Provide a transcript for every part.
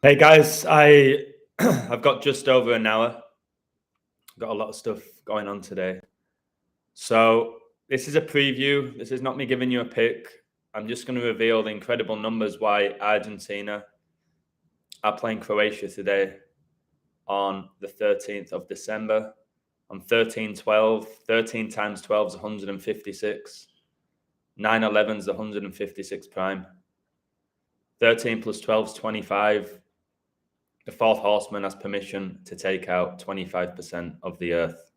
Hey guys, I've got just over an hour. Got a lot of stuff going on today. So this is a preview. This is not me giving you a pick. I'm just going to reveal the incredible numbers why Argentina are playing Croatia today on the 13th of December. On 13-12, 13 times 12 is 156. 9-11 is 156 prime. 13 plus 12 is 25. The fourth horseman has permission to take out 25% of the earth.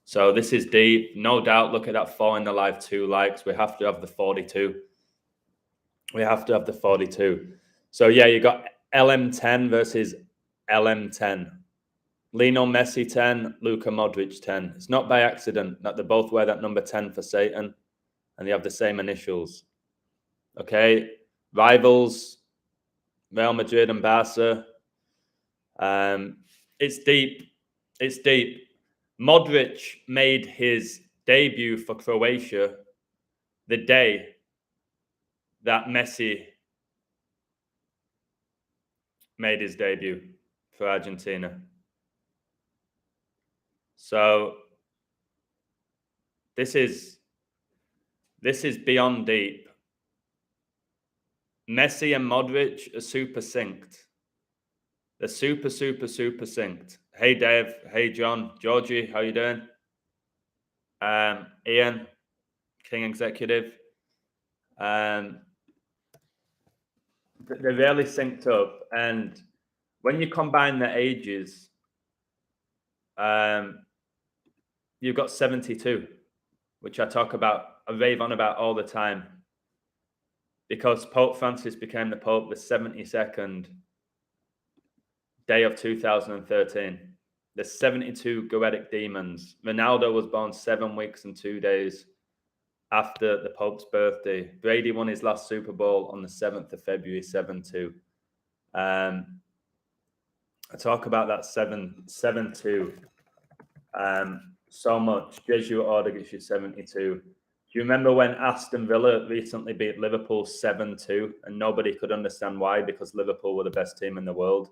So this is deep. No doubt, look at that 4 in the live 2 likes. We have to have the 42. We have to have the 42. So yeah, you got LM10 versus LM10. Lionel Messi 10, Luka Modric 10. It's not by accident that they both wear that number 10 for Satan and they have the same initials. Okay, rivals, Real Madrid and Barca. It's deep. It's deep. Modric made his debut for Croatia the day that Messi made his debut for Argentina. So this is beyond deep. Messi and Modric are super synced. They're super synced. Hey, Dave. Hey, John. Georgie, how you doing? Ian, King Executive. They're really synced up. And when you combine their ages, you've got 72, which I rave on about all the time. Because Pope Francis became the Pope the 72nd day of 2013. The 72 goetic demons. Ronaldo was born 7 weeks and 2 days after the Pope's birthday. Brady won his last Super Bowl on the 7th of February, 7-2. I talk about that 7-2 so much. Jesuit order gets you 72. Do you remember when Aston Villa recently beat Liverpool 7-2 and nobody could understand why? Because Liverpool were the best team in the world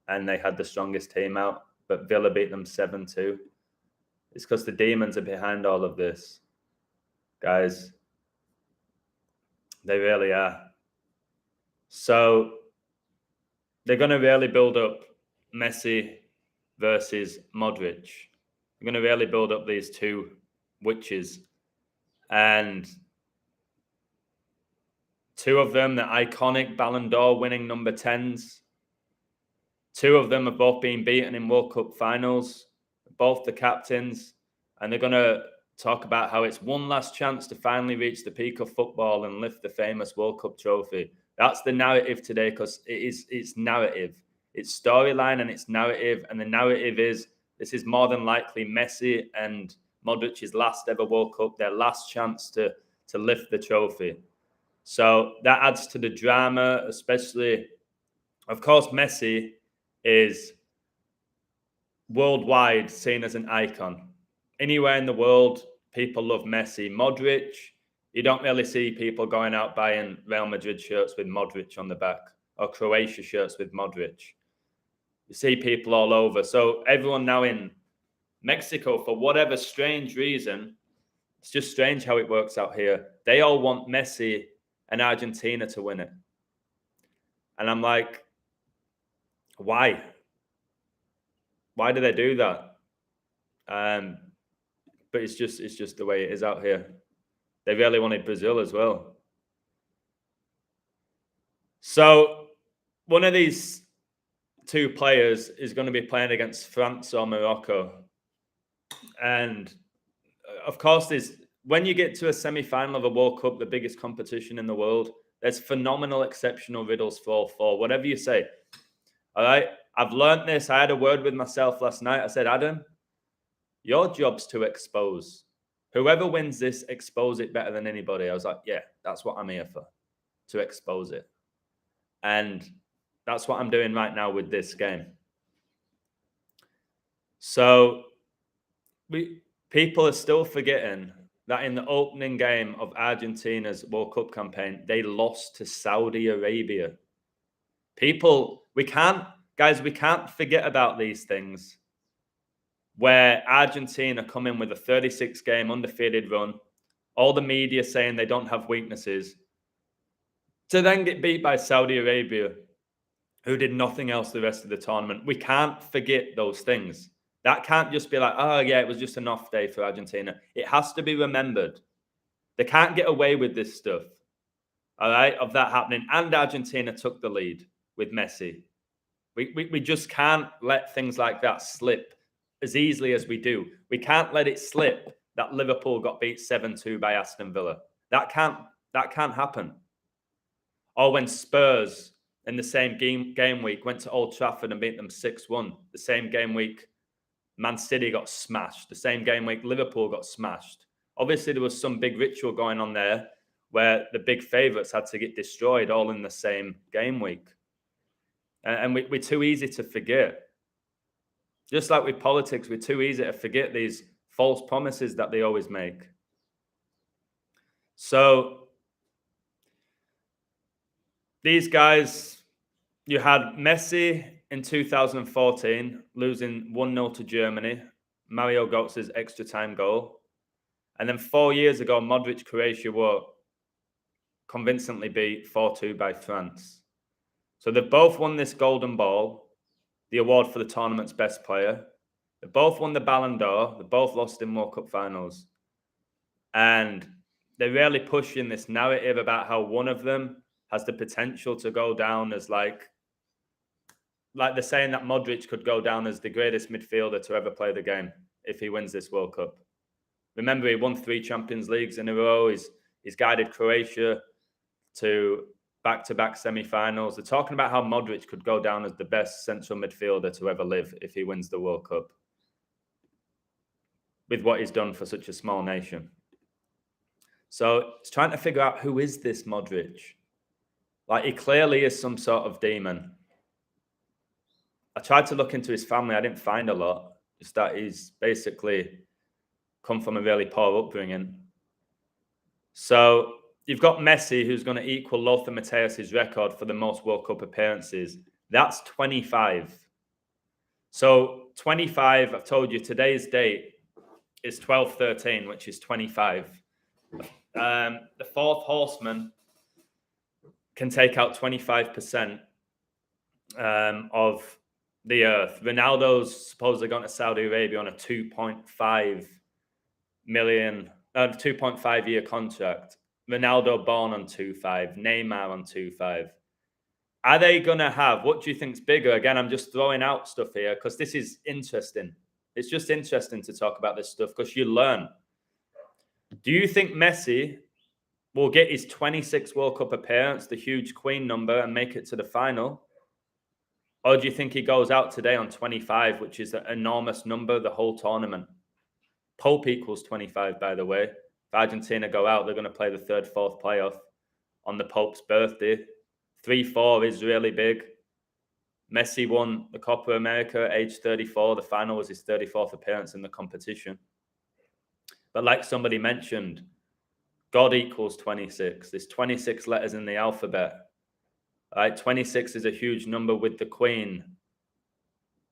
and they had the strongest team out, but Villa beat them 7-2. It's because the demons are behind all of this, guys. They really are. So they're going to really build up Messi versus Modric. They're going to really build up these two witches. And two of them, the iconic Ballon d'Or winning number 10s. Two of them have both been beaten in World Cup finals, both the captains. And they're going to talk about how it's one last chance to finally reach the peak of football and lift the famous World Cup trophy. That's the narrative today, because it's narrative. It's storyline and it's narrative. And the narrative is this is more than likely Messi and Modric's last ever World Cup, their last chance to lift the trophy. So that adds to the drama, especially, of course, Messi is worldwide seen as an icon. Anywhere in the world, people love Messi. Modric, you don't really see people going out buying Real Madrid shirts with Modric on the back or Croatia shirts with Modric. You see people all over. So everyone now in Mexico, for whatever strange reason, it's just strange how it works out here. They all want Messi and Argentina to win it. And I'm like, why? Why do they do that? But it's just the way it is out here. They really wanted Brazil as well. So one of these two players is going to be playing against France or Morocco. And of course, when you get to a semi-final of a World Cup, the biggest competition in the world, there's phenomenal, exceptional riddles for whatever you say. All right? I've learned this. I had a word with myself last night. I said, Adam, your job's to expose. Whoever wins this, expose it better than anybody. I was like, yeah, that's what I'm here for, to expose it. And that's what I'm doing right now with this game. So people are still forgetting that in the opening game of Argentina's World Cup campaign, they lost to Saudi Arabia. we can't forget about these things where Argentina come in with a 36-game undefeated run, all the media saying they don't have weaknesses, to then get beat by Saudi Arabia, who did nothing else the rest of the tournament. We can't forget those things. That can't just be like, oh, yeah, it was just an off day for Argentina. It has to be remembered. They can't get away with this stuff, all right, of that happening. And Argentina took the lead with Messi. We just can't let things like that slip as easily as we do. We can't let it slip that Liverpool got beat 7-2 by Aston Villa. That can't happen. Or when Spurs in the same game week went to Old Trafford and beat them 6-1. The same game week Man City got smashed. The same game week Liverpool got smashed. Obviously, there was some big ritual going on there where the big favourites had to get destroyed all in the same game week. And we're too easy to forget. Just like with politics, we're too easy to forget these false promises that they always make. So these guys, you had Messi in 2014 losing 1-0 to Germany, Mario Götze's extra time goal. And then 4 years ago, Modric, Croatia were convincingly beat 4-2 by France. So they've both won this Golden Ball, the award for the tournament's best player. They both won the Ballon d'Or. They both lost in World Cup finals. And they're really pushing this narrative about how one of them has the potential to go down as like they're saying that Modric could go down as the greatest midfielder to ever play the game if he wins this World Cup. Remember, he won 3 Champions Leagues in a row. He's guided Croatia to back-to-back semi-finals. They're talking about how Modric could go down as the best central midfielder to ever live if he wins the World Cup, with what he's done for such a small nation. So it's trying to figure out, who is this Modric? Like, he clearly is some sort of demon. I tried to look into his family. I didn't find a lot. Just that he's basically come from a really poor upbringing. So you've got Messi, who's going to equal Lothar Matthäus's record for the most World Cup appearances. That's 25. So 25, I've told you, today's date is 12/13, which is 25. The fourth horseman can take out 25% of the earth. Ronaldo's supposedly gone to Saudi Arabia on a 2.5 year contract. Ronaldo born on 2.5, Neymar on 2.5. Are they going to have, what do you think's bigger? Again, I'm just throwing out stuff here because this is interesting. It's just interesting to talk about this stuff because you learn. Do you think Messi will get his 26th World Cup appearance, the huge Queen number, and make it to the final? Or do you think he goes out today on 25, which is an enormous number, the whole tournament? Pope equals 25, by the way. If Argentina go out, they're going to play the 3rd, 4th playoff on the Pope's birthday. 3-4 is really big. Messi won the Copa America at age 34. The final was his 34th appearance in the competition. But like somebody mentioned, God equals 26. There's 26 letters in the alphabet. All right, 26 is a huge number with the Queen.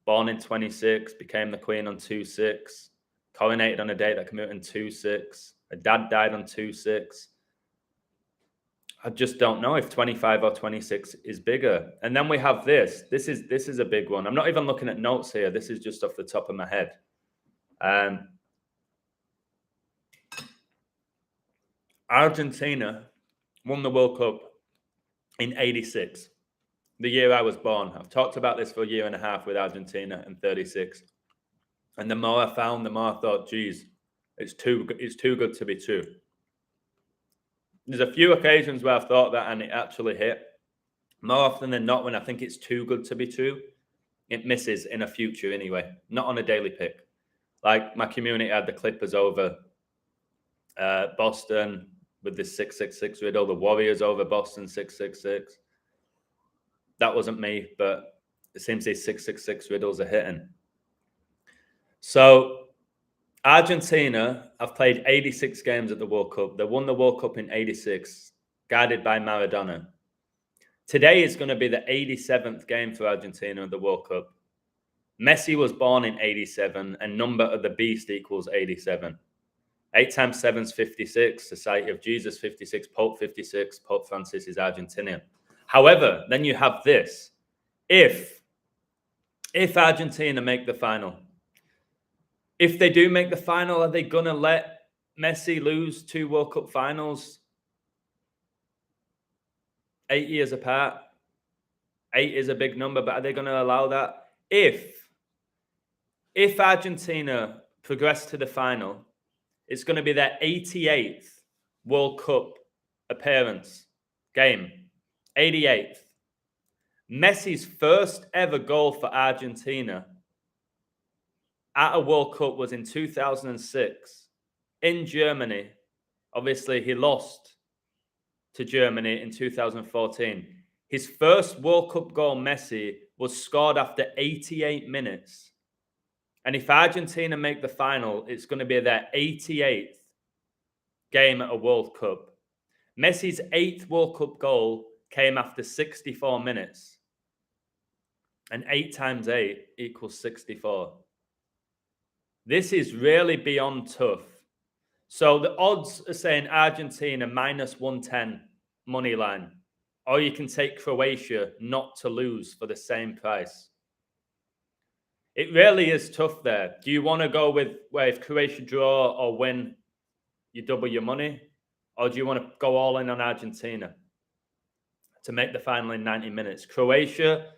Born in 26, became the Queen on 2/6. Coronated on a date that came out in 2/6. Her dad died on 2/6. I just don't know if 25 or 26 is bigger. And then we have this. This is a big one. I'm not even looking at notes here. This is just off the top of my head. Argentina won the World Cup in 86, the year I was born. I've talked about this for a year and a half with Argentina and 36. And the more I found, the more I thought, geez, it's too good to be true. There's a few occasions where I've thought that and it actually hit. More often than not, when I think it's too good to be true, it misses in a future anyway, not on a daily pick. Like my community had the Clippers over Boston with this 666 riddle, the Warriors over Boston 666. That wasn't me, but it seems these 666 riddles are hitting. So Argentina have played 86 games at the World Cup. They won the World Cup in 86, guided by Maradona. Today is going to be the 87th game for Argentina in the World Cup. Messi was born in 87, and number of the beast equals 87. 8 times 7 is 56. Society of Jesus 56. Pope 56. Pope Francis is Argentinian. However, then you have this. If Argentina make the final, if they do make the final, are they going to let Messi lose 2 World Cup finals 8 years apart? 8 is a big number, but are they going to allow that? If Argentina progress to the final, it's going to be their 88th World Cup appearance game. 88th. Messi's first ever goal for Argentina at a World Cup was in 2006 in Germany. Obviously, he lost to Germany in 2014. His first World Cup goal, Messi, was scored after 88 minutes. And if Argentina make the final, it's going to be their 88th game at a World Cup. Messi's 8th World Cup goal came after 64 minutes. And 8 times 8 equals 64. This is really beyond tough. So the odds are saying Argentina minus 110 money line. Or you can take Croatia not to lose for the same price. It really is tough there. Do you want to go with where if Croatia draw or win, you double your money? Or do you want to go all in on Argentina to make the final in 90 minutes? Croatia,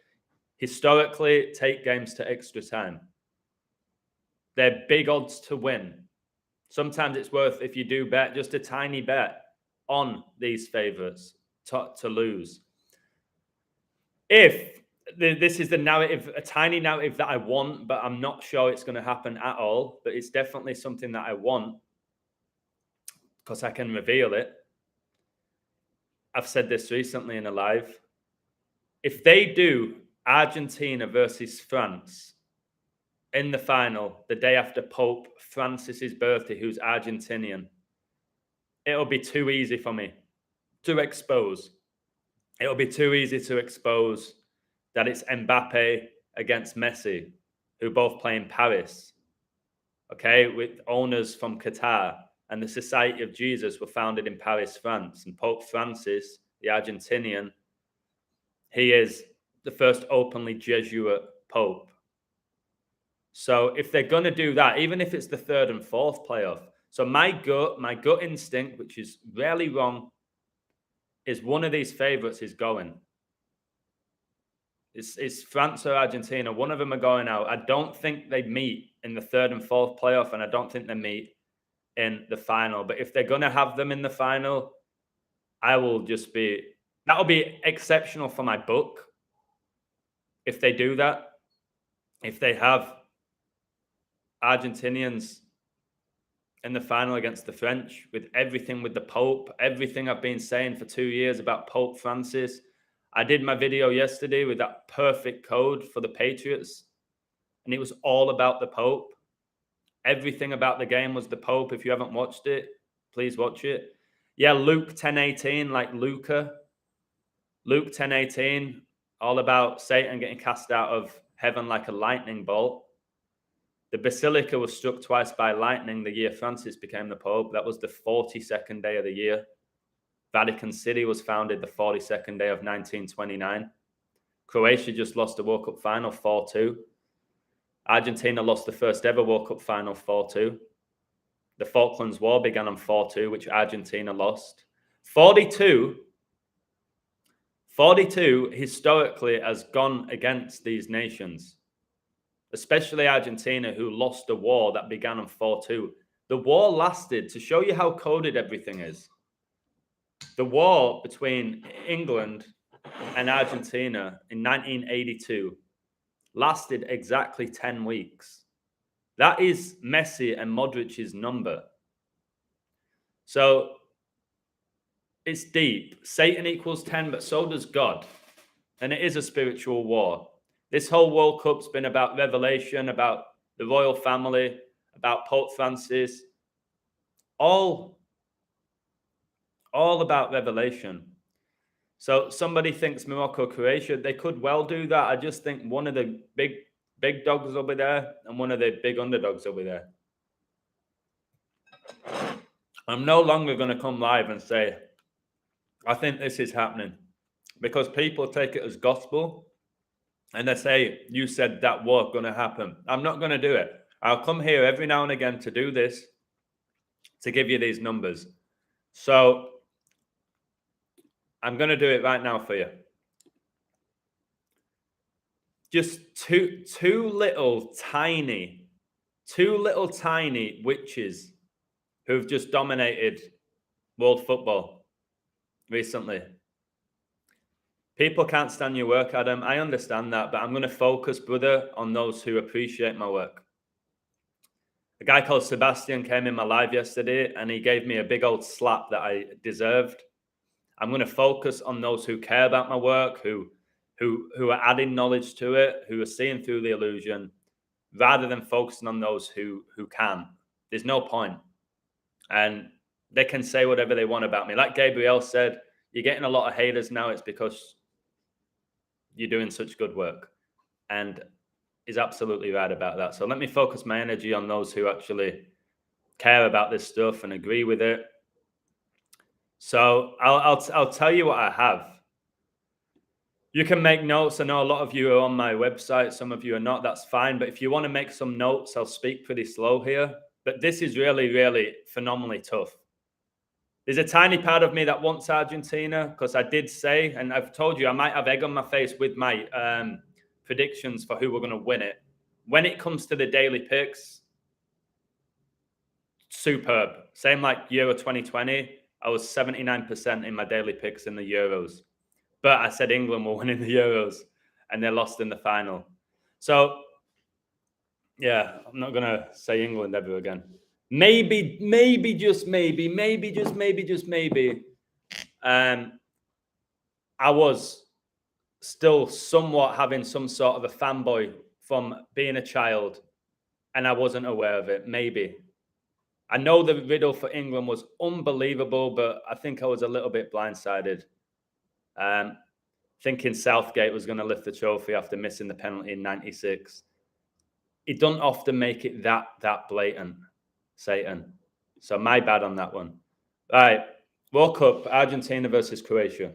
historically, take games to extra time. They're big odds to win. Sometimes it's worth, if you do bet, just a tiny bet on these favourites to lose. If this is the narrative, a tiny narrative that I want, but I'm not sure it's going to happen at all, but it's definitely something that I want because I can reveal it. I've said this recently in a live. If they do Argentina versus France in the final, the day after Pope Francis's birthday, who's Argentinian, it'll be too easy for me to expose. It'll be too easy to expose that it's Mbappe against Messi, who both play in Paris, okay, with owners from Qatar. And the Society of Jesus were founded in Paris, France. And Pope Francis, the Argentinian, he is the first openly Jesuit Pope. So if they're going to do that, even if it's the 3rd and 4th playoff, so my gut instinct, which is rarely wrong, is one of these favourites is going. It's France or Argentina. One of them are going out. I don't think they meet in the 3rd and 4th playoff, and I don't think they meet in the final. But if they're going to have them in the final, that'll be exceptional for my book. If they do that, if they have Argentinians in the final against the French, with everything with the Pope, everything I've been saying for 2 years about Pope Francis. I did my video yesterday with that perfect code for the Patriots, and it was all about the Pope. Everything about the game was the Pope. If you haven't watched it, please watch it. Yeah, Luke 10:18, like Luca. Luke 10:18, all about Satan getting cast out of heaven like a lightning bolt. The Basilica was struck twice by lightning the year Francis became the Pope. That was the 42nd day of the year. Vatican City was founded the 42nd day of 1929. Croatia just lost the World Cup final 4-2. Argentina lost the first ever World Cup final 4-2. The Falklands War began on 4-2, which Argentina lost. 42 historically has gone against these nations, especially Argentina, who lost a war that began on 4-2. The war lasted, to show you how coded everything is, the war between England and Argentina in 1982 lasted exactly 10 weeks. That is Messi and Modric's number. So it's deep. Satan equals 10, but so does God. And it is a spiritual war. This whole World Cup's been about revelation, about the royal family, about Pope Francis. All about revelation. So somebody thinks Morocco, Croatia, they could well do that. I just think one of the big dogs will be there and one of the big underdogs will be there. I'm no longer going to come live and say, I think this is happening, because people take it as gospel and they say, you said that was going to happen. I'm not going to do it. I'll come here every now and again to do this, to give you these numbers. So I'm going to do it right now for you. Just two little tiny witches who've just dominated world football recently. People can't stand your work, Adam. I understand that, but I'm going to focus, brother, on those who appreciate my work. A guy called Sebastian came in my live yesterday and he gave me a big old slap that I deserved. I'm going to focus on those who care about my work, who are adding knowledge to it, who are seeing through the illusion, rather than focusing on those who can. There's no point. And they can say whatever they want about me. Like Gabriel said, you're getting a lot of haters now. It's because you're doing such good work. And is absolutely right about that. So let me focus my energy on those who actually care about this stuff and agree with it. So I'll tell you what I have. You can make notes. I know a lot of you are on my website. Some of you are not. That's fine. But if you want to make some notes, I'll speak pretty slow here. But this is really, really phenomenally tough. There's a tiny part of me that wants Argentina, because I did say, and I've told you, I might have egg on my face with my predictions for who we're going to win it. When it comes to the daily picks, superb. Same like Euro 2020. I was 79% in my daily picks in the Euros. But I said England will win in the Euros, and they lost in the final. So, yeah, I'm not going to say England ever again. Maybe, just maybe, I was still somewhat having some sort of a fanboy from being a child, and I wasn't aware of it. Maybe. I know the riddle for England was unbelievable, but I think I was a little bit blindsided. Thinking Southgate was going to lift the trophy after missing the penalty in '96. It doesn't often make it that blatant, Satan. So my bad on that one. All right, World Cup, Argentina versus Croatia.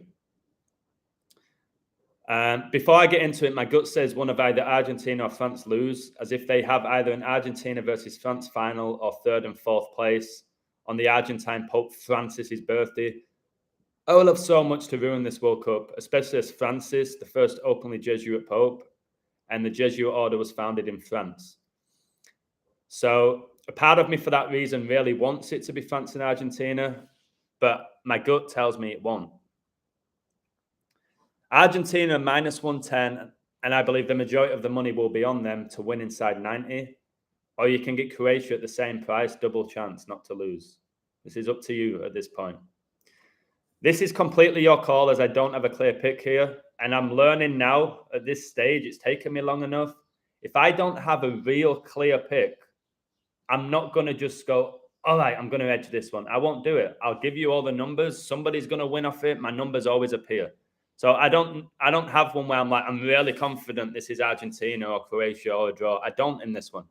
Before I get into it, my gut says one of either Argentina or France lose, as if they have either an Argentina versus France final or third and fourth place on the Argentine Pope Francis's birthday. I will have so much to ruin this World Cup, especially as Francis, the first openly Jesuit Pope, and the Jesuit order was founded in France. So a part of me for that reason really wants it to be France and Argentina, but my gut tells me it won't. Argentina minus 110, and I believe the majority of the money will be on them to win inside 90. Or you can get Croatia at the same price, double chance not to lose. This is up to you at this point. This is completely your call, as I don't have a clear pick here. And I'm learning now at this stage, it's taken me long enough. If I don't have a real clear pick, I'm not going to just go, all right, I'm going to edge this one. I won't do it. I'll give you all the numbers. Somebody's going to win off it. My numbers always appear. So I don't have one where I'm like, I'm really confident this is Argentina or Croatia or a draw. I don't in this one.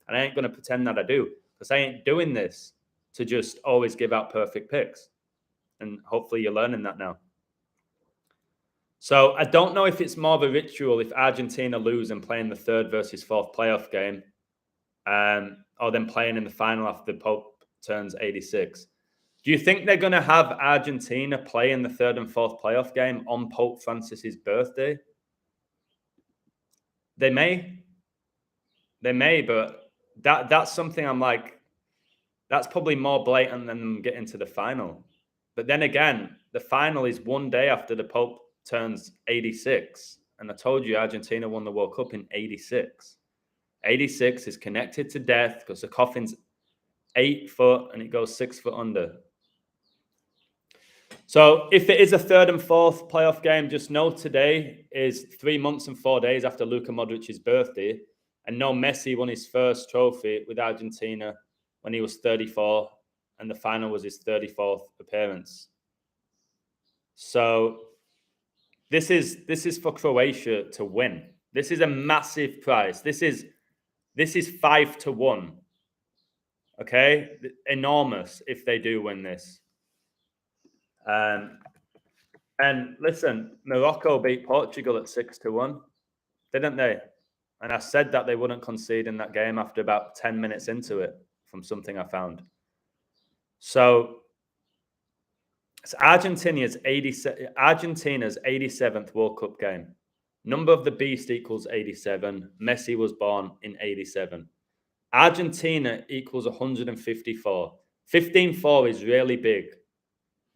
And I ain't going to pretend that I do, because I ain't doing this to just always give out perfect picks. And hopefully you're learning that now. So I don't know if it's more of a ritual if Argentina lose and play in the third versus fourth playoff game, or then playing in the final after the Pope turns 86. Do you think they're going to have Argentina play in the third and fourth playoff game on Pope Francis's birthday? They may, but that's something I'm like, that's probably more blatant than them getting to the final. But then again, the final is one day after the Pope turns 86. And I told you Argentina won the World Cup in 86. 86 is connected to death because the coffin's 8 foot and it goes 6 foot under. So if it is a third and fourth playoff game, just know today is 3 months and 4 days after Luka Modric's birthday. And no, Messi won his first trophy with Argentina when he was 34. And the final was his 34th appearance. So This is for Croatia to win. This is a massive prize. This is 5-1. Okay, enormous if they do win this. And listen, Morocco beat Portugal at 6-1, didn't they? And I said that they wouldn't concede in that game after about 10 minutes into it, from something I found. So it's Argentina's 87th World Cup game. Number of the beast equals 87. Messi was born in 87. Argentina equals 154. 15-4 is really big.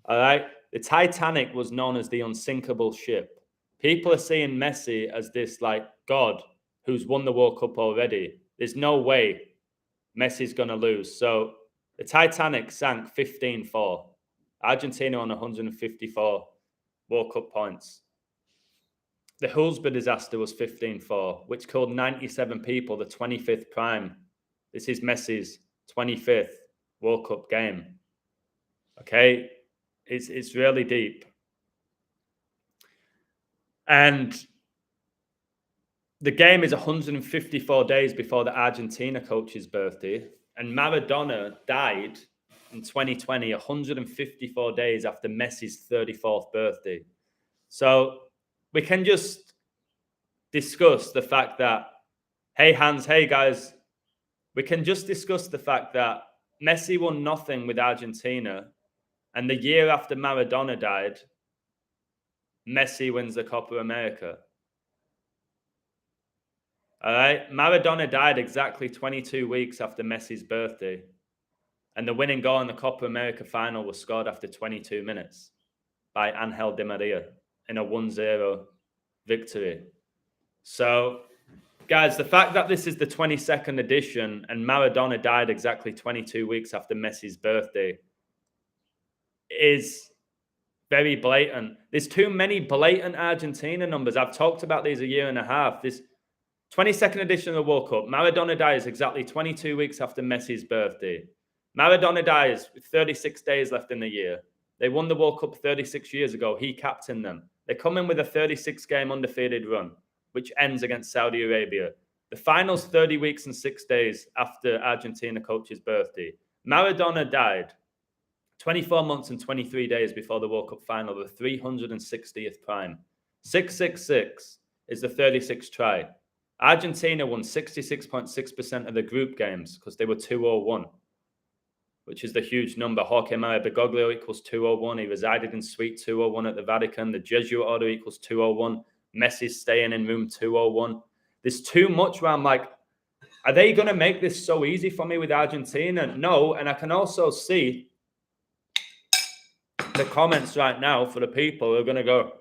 All right? The Titanic was known as the unsinkable ship. People are seeing Messi as this like god who's won the World Cup already. There's no way Messi's going to lose. So the Titanic sank 15-4. Argentina on 154 World Cup points. The Hillsborough disaster was 15-4, which killed 97 people, the 25th prime. This is Messi's 25th World Cup game. Okay? It's really deep. And the game is 154 days before the Argentina coach's birthday. And Maradona died in 2020, 154 days after Messi's 34th birthday. So we can just discuss the fact that, hey, Hans, hey, guys, we can just discuss the fact that Messi won nothing with Argentina. And the year after Maradona died, Messi wins the Copa America. All right? Maradona died exactly 22 weeks after Messi's birthday. And the winning goal in the Copa America final was scored after 22 minutes by Angel Di Maria in a 1-0 victory. So, guys, the fact that this is the 22nd edition and Maradona died exactly 22 weeks after Messi's birthday is very blatant. There's too many blatant Argentina numbers. I've talked about these a year and a half. This 22nd edition of the World Cup, Maradona dies exactly 22 weeks after Messi's birthday. Maradona dies with 36 days left in the year. They won the World Cup 36 years ago. He captained them. They come in with a 36-game undefeated run, which ends against Saudi Arabia. The final's 30 weeks and 6 days after Argentina coach's birthday. Maradona died 24 months and 23 days before the World Cup final, the 360th prime. 666 is the 36th try. Argentina won 66.6% of the group games because they were 2-0-1, which is the huge number. Jorge Maria Bergoglio equals 2-0-1. He resided in Suite 201 at the Vatican. The Jesuit order equals 2-0-1. Messi's staying in room 201. There's too much where I'm like, are they going to make this so easy for me with Argentina? No. And I can also see the comments right now for the people who are going to go,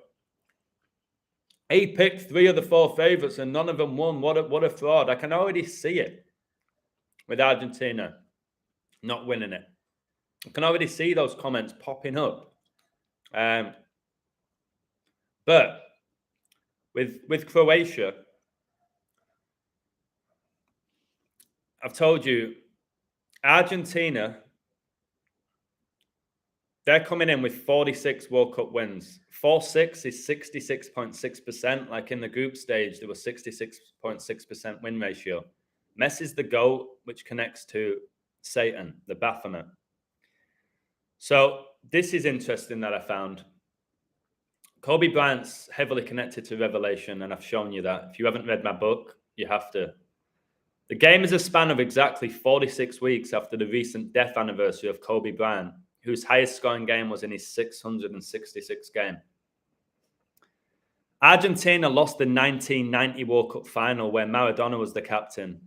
he picked 3 of the 4 favorites and none of them won. What a fraud. I can already see it with Argentina not winning it. I can already see those comments popping up. But with Croatia, I've told you, Argentina, they're coming in with 46 World Cup wins. 4-6 is 66.6%. Like in the group stage, there was 66.6% win ratio. Messi's the GOAT, which connects to Satan, the Baphomet. So this is interesting that I found. Kobe Bryant's heavily connected to Revelation, and I've shown you that. If you haven't read my book, you have to. The game is a span of exactly 46 weeks after the recent death anniversary of Kobe Bryant, whose highest scoring game was in his 666th game. Argentina lost the 1990 World Cup final where Maradona was the captain.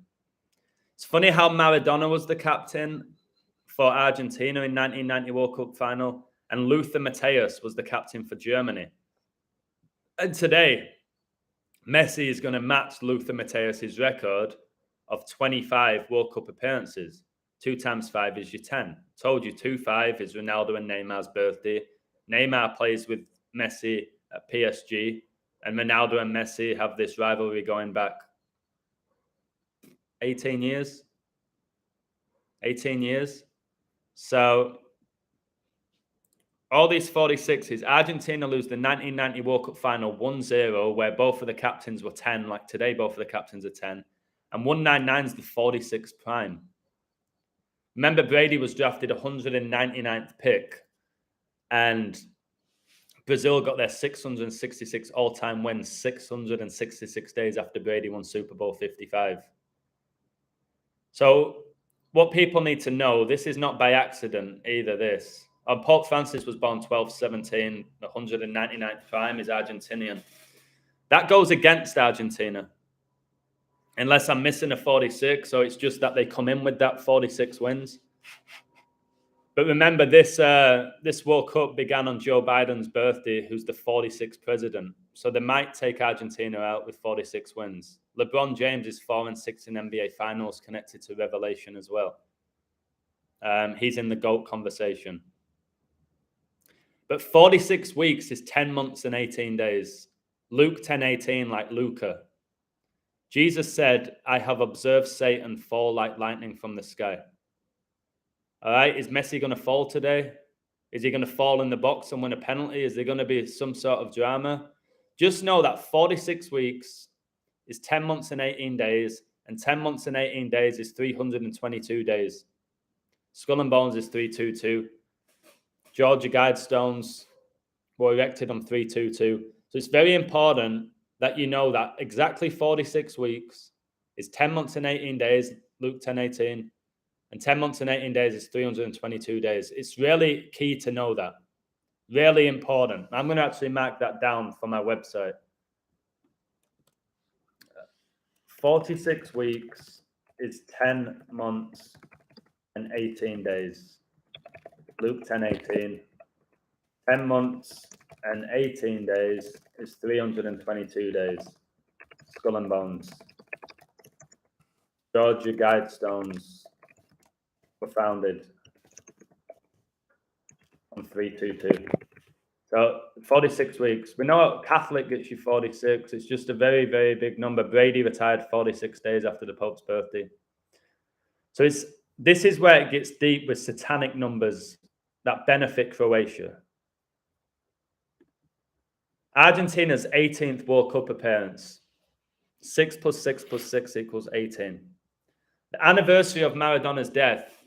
It's funny how Maradona was the captain for Argentina in 1990 World Cup final and Lothar Matthäus was the captain for Germany. And today, Messi is going to match Lothar Matthäus' record of 25 World Cup appearances. 2 times 5 is your 10. Told you 2-5 is Ronaldo and Neymar's birthday. Neymar plays with Messi at PSG, and Ronaldo and Messi have this rivalry going back 18 years. 18 years. So All these 46s, Argentina lose the 1990 World Cup final 1-0, where both of the captains were 10, like today both of the captains are 10. And 199 is the 46th prime. Remember, Brady was drafted 199th pick, and Brazil got their 666 all-time wins 666 days after Brady won Super Bowl 55. So what people need to know, this is not by accident either, this. Pope Francis was born 1217, the 199th prime is Argentinian. That goes against Argentina. Unless I'm missing a 46, so it's just that they come in with that 46 wins. But remember, this World Cup began on Joe Biden's birthday, who's the 46th president. So they might take Argentina out with 46 wins. LeBron James is 4-6 in NBA Finals, connected to Revelation as well. He's in the GOAT conversation. But 46 weeks is 10 months and 18 days. Luke 10:18, like Luca. Jesus said, I have observed Satan fall like lightning from the sky. All right, is Messi going to fall today? Is he going to fall in the box and win a penalty? Is there going to be some sort of drama? Just know that 46 weeks is 10 months and 18 days, and 10 months and 18 days is 322 days. Skull and Bones is 322. Georgia Guidestones were erected on 322. So it's very important that you know that exactly 46 weeks is 10 months and 18 days, Luke 10:18, and 10 months and 18 days is 322 days. It's really key to know that. Really important. I'm going to actually mark that down for my website. 46 weeks is 10 months and 18 days. Luke 10:18. 10 months and 18 days is 322 days. Skull and Bones. Georgia Guidestones were founded on 322. So 46 weeks. We know Catholic gets you 46. It's just a very, very big number. Brady retired 46 days after the Pope's birthday. So this is where it gets deep with satanic numbers that benefit Croatia. Argentina's 18th World Cup appearance. 6 + 6 + 6 = 18. The anniversary of Maradona's death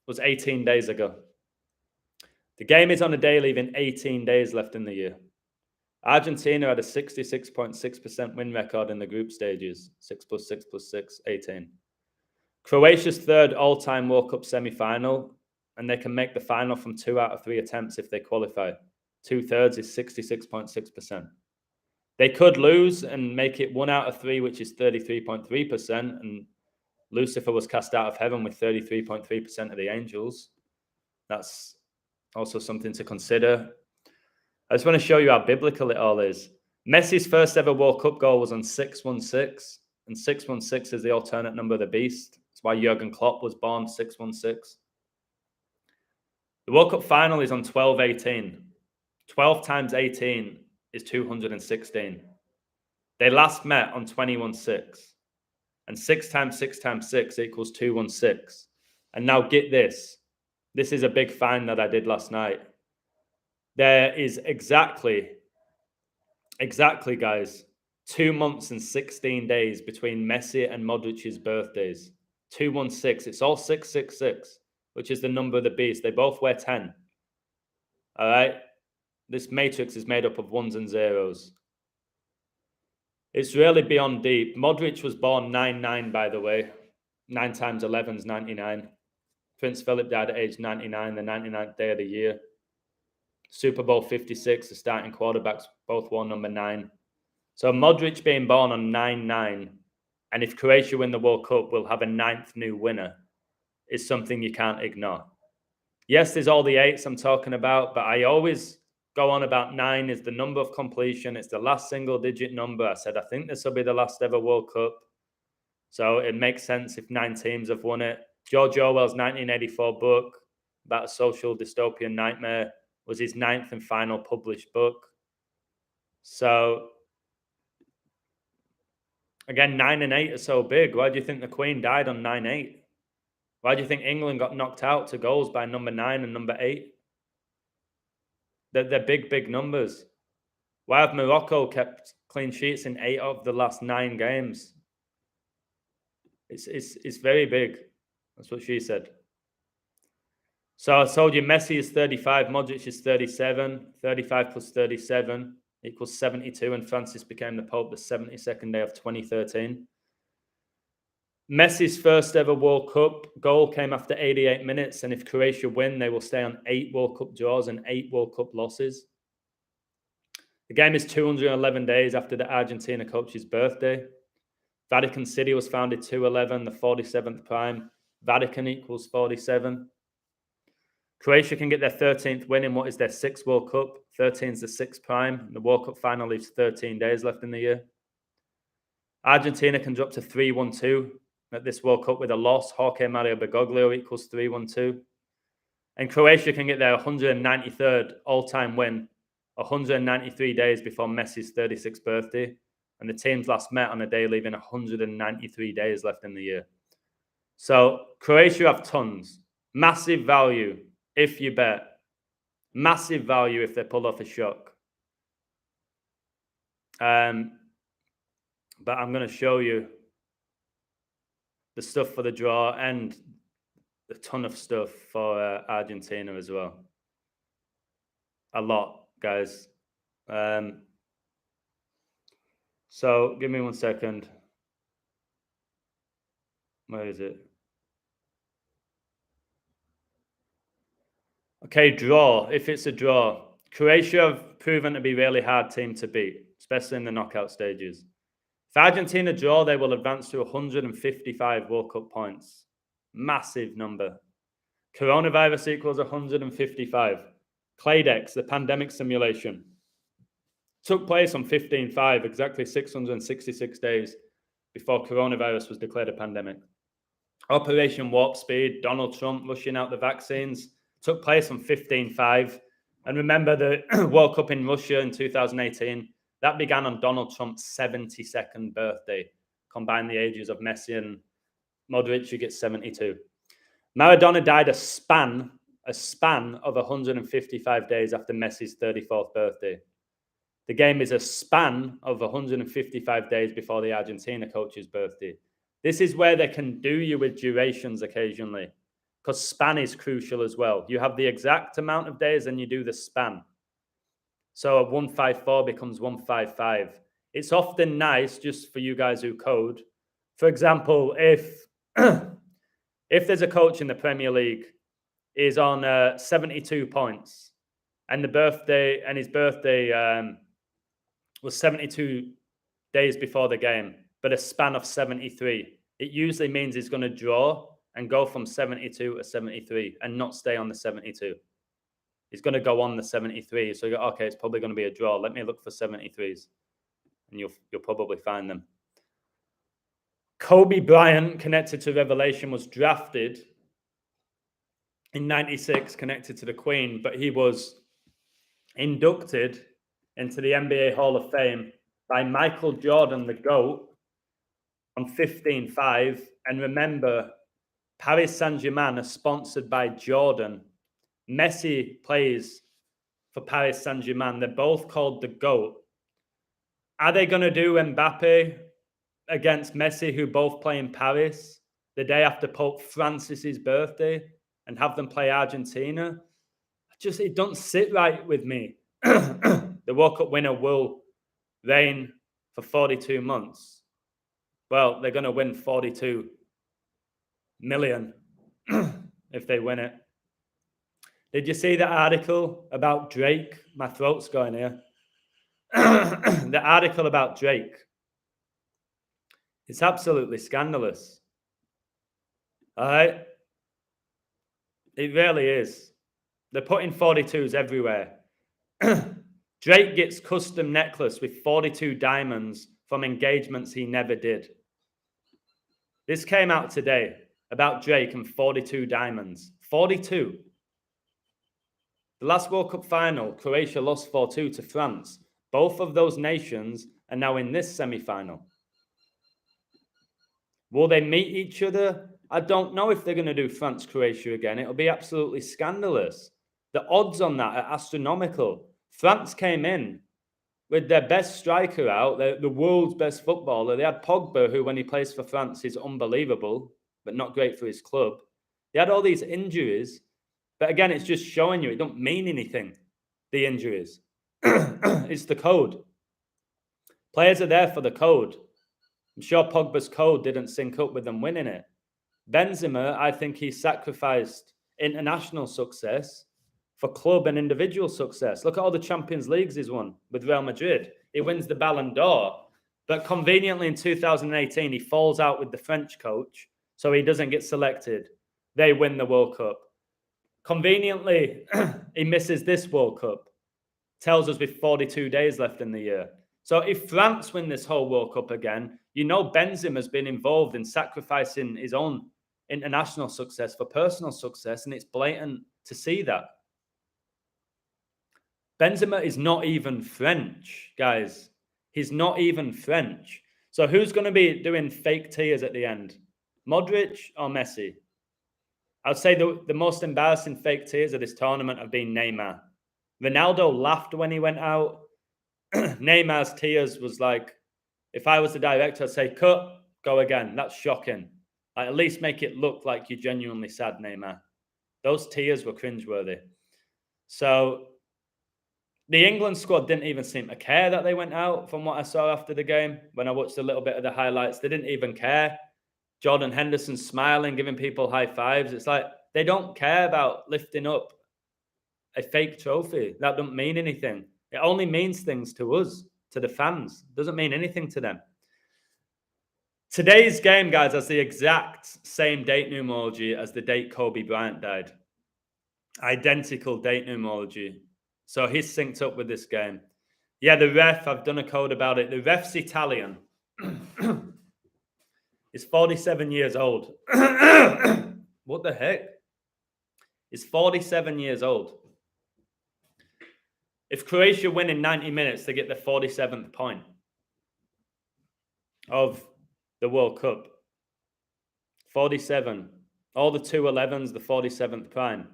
was 18 days ago. The game is on a day leaving 18 days left in the year. Argentina had a 66.6% win record in the group stages. 6 + 6 + 6, 18. Croatia's third all-time World Cup semi-final, and they can make the final from 2 out of 3 attempts if they qualify. 2/3 is 66.6%. They could lose and make it 1 out of 3, which is 33.3%, and Lucifer was cast out of heaven with 33.3% of the angels. That's also something to consider. I just want to show you how biblical it all is. Messi's first ever World Cup goal was on 616, and 616 is the alternate number of the beast. That's why Jurgen Klopp was born 616. The World Cup final is on 12/18. 12 times 18 is 216. They last met on 21/6. And 6 times 6 times 6 equals 216. And now get this. This is a big find that I did last night. There is exactly, guys, 2 months and 16 days between Messi and Modric's birthdays. 216. It's all 666, which is the number of the beast. They both wear 10. All right? This matrix is made up of ones and zeros. It's really beyond deep. Modric was born 99, by the way. 9 times 11 is 99. Prince Philip died at age 99, the 99th day of the year. Super Bowl 56, the starting quarterbacks both wore number 9. So Modric being born on 9/9, and if Croatia win the World Cup, we'll have a 9th new winner, is something you can't ignore. Yes, there's all the 8s I'm talking about, but I always go on about 9 is the number of completion. It's the last single-digit number. I said, I think this will be the last ever World Cup. So it makes sense if 9 teams have won it. George Orwell's 1984 book about a social dystopian nightmare was his 9th and final published book. So, again, 9 and 8 are so big. Why do you think the Queen died on 9/8? Why do you think England got knocked out to goals by number 9 and number 8? They're big, big numbers. Why have Morocco kept clean sheets in 8 of the last 9 games? It's very big. That's what she said. So I told you Messi is 35, Modric is 37. 35 plus 37 equals 72, and Francis became the Pope the 72nd day of 2013. Messi's first ever World Cup goal came after 88 minutes, and if Croatia win, they will stay on 8 World Cup draws and 8 World Cup losses. The game is 211 days after the Argentina coach's birthday. Vatican City was founded 211, the 47th prime. Vatican equals 47. Croatia can get their 13th win in what is their 6th World Cup. 13 is the 6th prime. The World Cup final leaves 13 days left in the year. Argentina can drop to 3-1-2 at this World Cup with a loss. Jorge Mario Bergoglio equals 3-1-2. And Croatia can get their 193rd all-time win 193 days before Messi's 36th birthday. And the teams last met on a day leaving 193 days left in the year. So Croatia have tons. Massive value if you bet. Massive value if they pull off a shock. But I'm going to show you the stuff for the draw and a ton of stuff for Argentina as well. A lot, guys. So give me 1 second. Where is it? Okay, draw. If it's a draw, Croatia have proven to be a really hard team to beat, especially in the knockout stages. If Argentina draw, they will advance to 155 World Cup points. Massive number. Coronavirus equals 155. Claydex, the pandemic simulation, took place on 15/5, exactly 666 days before coronavirus was declared a pandemic. Operation Warp Speed, Donald Trump rushing out the vaccines, took place on 15/5. And remember the World Cup in Russia in 2018, that began on Donald Trump's 72nd birthday. Combine the ages of Messi and Modric, you get 72. Maradona died a span of 155 days after Messi's 34th birthday. The game is a span of 155 days before the Argentina coach's birthday. This is where they can do you with durations occasionally, because span is crucial as well. You have the exact amount of days and you do the span. So a 154 becomes 155. It's often nice, just for you guys who code. For example, if there's a coach in the Premier League is on 72 points and his birthday was 72 days before the game, but a span of 73, it usually means he's going to draw and go from 72 to 73 and not stay on the 72. He's going to go on the 73. So you go, okay, it's probably going to be a draw. Let me look for 73s. And you'll probably find them. Kobe Bryant, connected to Revelation, was drafted in 96, connected to the Queen, but he was inducted into the NBA Hall of Fame by Michael Jordan, the GOAT, on 15/5. And remember, Paris Saint-Germain are sponsored by Jordan. Messi plays for Paris Saint-Germain. They're both called the GOAT. Are they going to do Mbappe against Messi, who both play in Paris, the day after Pope Francis's birthday, and have them play Argentina? It don't sit right with me. The World Cup winner will reign for 42 months. Well, they're going to win 42 million if they win it. Did you see the article about Drake? My throat's going here. The article about Drake. It's absolutely scandalous. All right? It really is. They're putting 42s everywhere. Drake gets custom necklace with 42 diamonds from engagements he never did. This came out today about Drake and 42 diamonds. 42. The last World Cup final, Croatia lost 4-2 to France. Both of those nations are now in this semi-final. Will they meet each other? I don't know if they're going to do France-Croatia again. It'll be absolutely scandalous. The odds on that are astronomical. France came in with their best striker out, the world's best footballer. They had Pogba, who when he plays for France is unbelievable, but not great for his club. They had all these injuries. But again, it's just showing you it don't mean anything, the injuries. It's the code. Players are there for the code. I'm sure Pogba's code didn't sync up with them winning it. Benzema, I think he sacrificed international success for club and individual success. Look at all the Champions Leagues he's won with Real Madrid. He wins the Ballon d'Or. But conveniently in 2018, he falls out with the French coach, so he doesn't get selected. They win the World Cup. Conveniently, he misses this World Cup. Tells us with 42 days left in the year. So if France win this whole World Cup again, you know Benzema's been involved in sacrificing his own international success for personal success, and it's blatant to see that. Benzema is not even French, guys. He's not even French. So who's going to be doing fake tears at the end? Modric or Messi? I'd say the most embarrassing fake tears of this tournament have been Neymar. Ronaldo laughed when he went out. Neymar's tears was like, if I was the director, I'd say, cut, go again. That's shocking. Like, at least make it look like you're genuinely sad, Neymar. Those tears were cringeworthy. So the England squad didn't even seem to care that they went out from what I saw after the game. When I watched a little bit of the highlights, they didn't even care. Jordan Henderson smiling, giving people high fives. It's like they don't care about lifting up a fake trophy. That doesn't mean anything. It only means things to us, to the fans. It doesn't mean anything to them. Today's game, guys, has the exact same date numerology as the date Kobe Bryant died. Identical date numerology. So he's synced up with this game. Yeah, the ref, I've done a code about it. The ref's Italian. He's 47 years old. What the heck? He's 47 years old. If Croatia win in 90 minutes, they get the 47th point of the World Cup. 47. All the 2-11s, the 47th prime.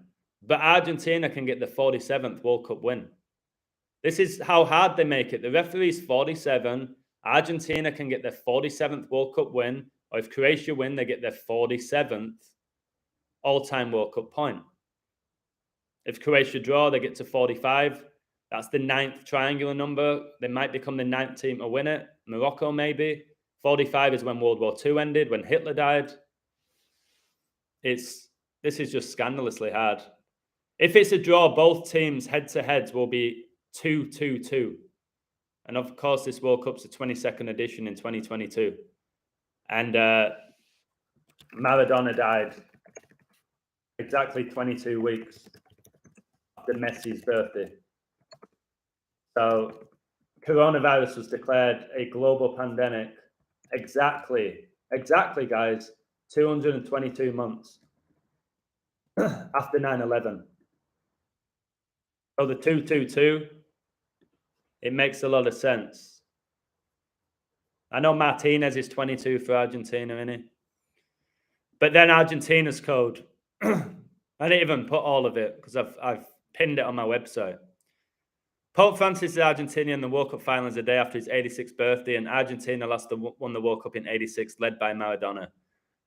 But Argentina can get the 47th World Cup win. This is how hard they make it. The referee's 47. Argentina can get their 47th World Cup win. Or if Croatia win, they get their 47th all-time World Cup point. If Croatia draw, they get to 45. That's the 9th triangular number. They might become the 9th team to win it. Morocco, maybe. 45 is when World War II ended, when Hitler died. This is just scandalously hard. If it's a draw, both teams head-to-heads will be 2-2-2. And of course, this World Cup's the 22nd edition in 2022. And Maradona died exactly 22 weeks after Messi's birthday. So coronavirus was declared a global pandemic exactly, guys, 222 months after 9/11. So the 2-2-2, it makes a lot of sense. I know Martinez is 22 for Argentina, isn't he? But then Argentina's code. I didn't even put all of it because I've pinned it on my website. Pope Francis is Argentinian in the World Cup finals the day after his 86th birthday, and Argentina won the World Cup in 86, led by Maradona.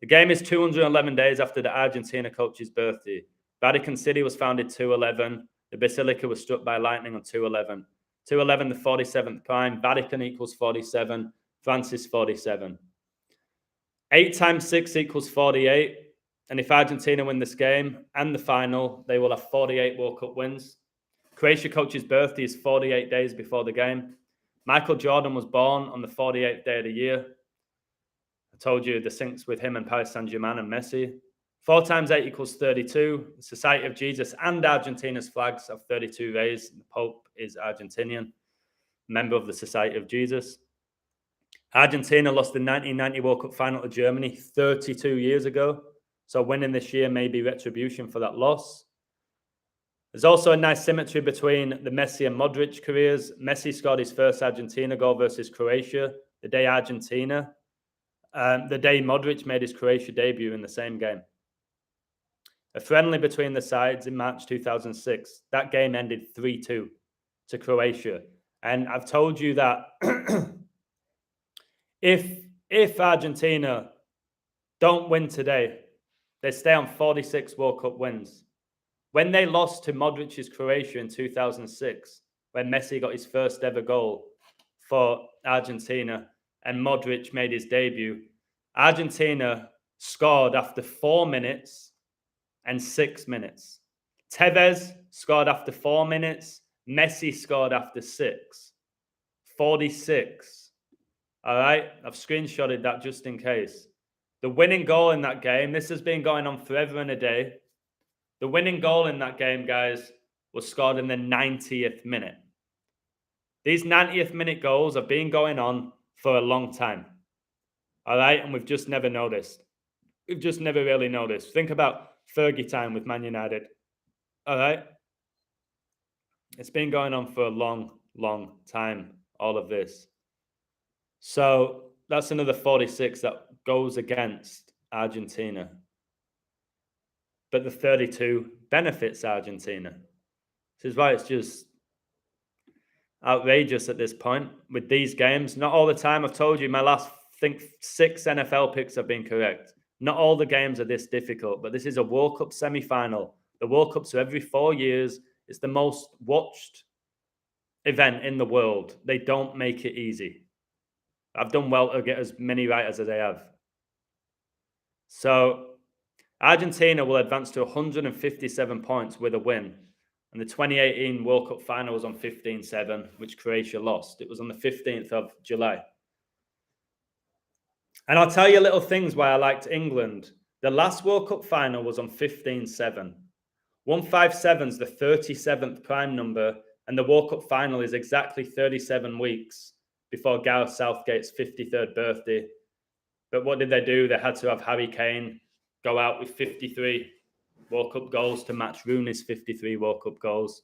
The game is 211 days after the Argentina coach's birthday. Vatican City was founded 211. The Basilica was struck by lightning on 211. 211, the 47th prime. Vatican equals 47. Francis 47. 8 times 6 equals 48. And if Argentina win this game and the final, they will have 48 World Cup wins. Croatia coach's birthday is 48 days before the game. Michael Jordan was born on the 48th day of the year. I told you the syncs with him and Paris Saint-Germain and Messi. 4 times 8 equals 32. The Society of Jesus and Argentina's flags have 32 rays. The Pope is Argentinian, member of the Society of Jesus. Argentina lost the 1990 World Cup final to Germany 32 years ago. So winning this year may be retribution for that loss. There's also a nice symmetry between the Messi and Modric careers. Messi scored his first Argentina goal versus Croatia the day Modric made his Croatia debut in the same game. A friendly between the sides in March 2006. That game ended 3-2 to Croatia. And I've told you that if Argentina don't win today, they stay on 46 World Cup wins. When they lost to Modric's Croatia in 2006, when Messi got his first ever goal for Argentina and Modric made his debut, Argentina scored after 4 minutes and 6 minutes. Tevez scored after 4 minutes. Messi scored after 6. 46. All right, I've screenshotted that just in case. The winning goal in that game, this has been going on forever and a day. The winning goal in that game, guys, was scored in the 90th minute. These 90th minute goals have been going on for a long time. All right, and we've just never noticed. We've just never really noticed. Think about Fergie time with Man United. All right. It's been going on for a long, long time, all of this. So that's another 46 that goes against Argentina. But the 32 benefits Argentina. This is why it's just outrageous at this point with these games. Not all the time. I've told you my last, I think, 6 NFL picks have been correct. Not all the games are this difficult, but this is a World Cup semi-final. The World Cups are every 4 years. It's the most watched event in the world. They don't make it easy. I've done well to get as many right as I have. So Argentina will advance to 157 points with a win. And the 2018 World Cup final was on 15-7, which Croatia lost. It was on the 15th of July. And I'll tell you little things why I liked England. The last World Cup final was on 15-7. 157 is the 37th prime number, and the World Cup final is exactly 37 weeks before Gareth Southgate's 53rd birthday. But what did they do? They had to have Harry Kane go out with 53 World Cup goals to match Rooney's 53 World Cup goals.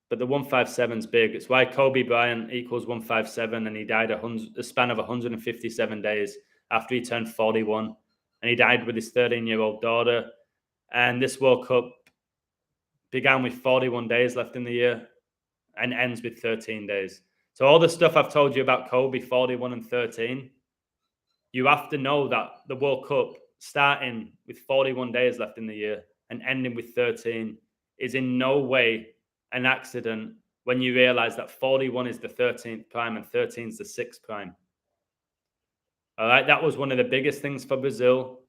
But the 157 is big. It's why Kobe Bryant equals 157, and he died a span of 157 days after he turned 41. And he died with his 13-year-old daughter. And this World Cup began with 41 days left in the year and ends with 13 days. So all the stuff I've told you about Kobe, 41 and 13, you have to know that the World Cup starting with 41 days left in the year and ending with 13 is in no way an accident when you realize that 41 is the 13th prime and 13 is the 6th prime. All right, that was one of the biggest things for Brazil,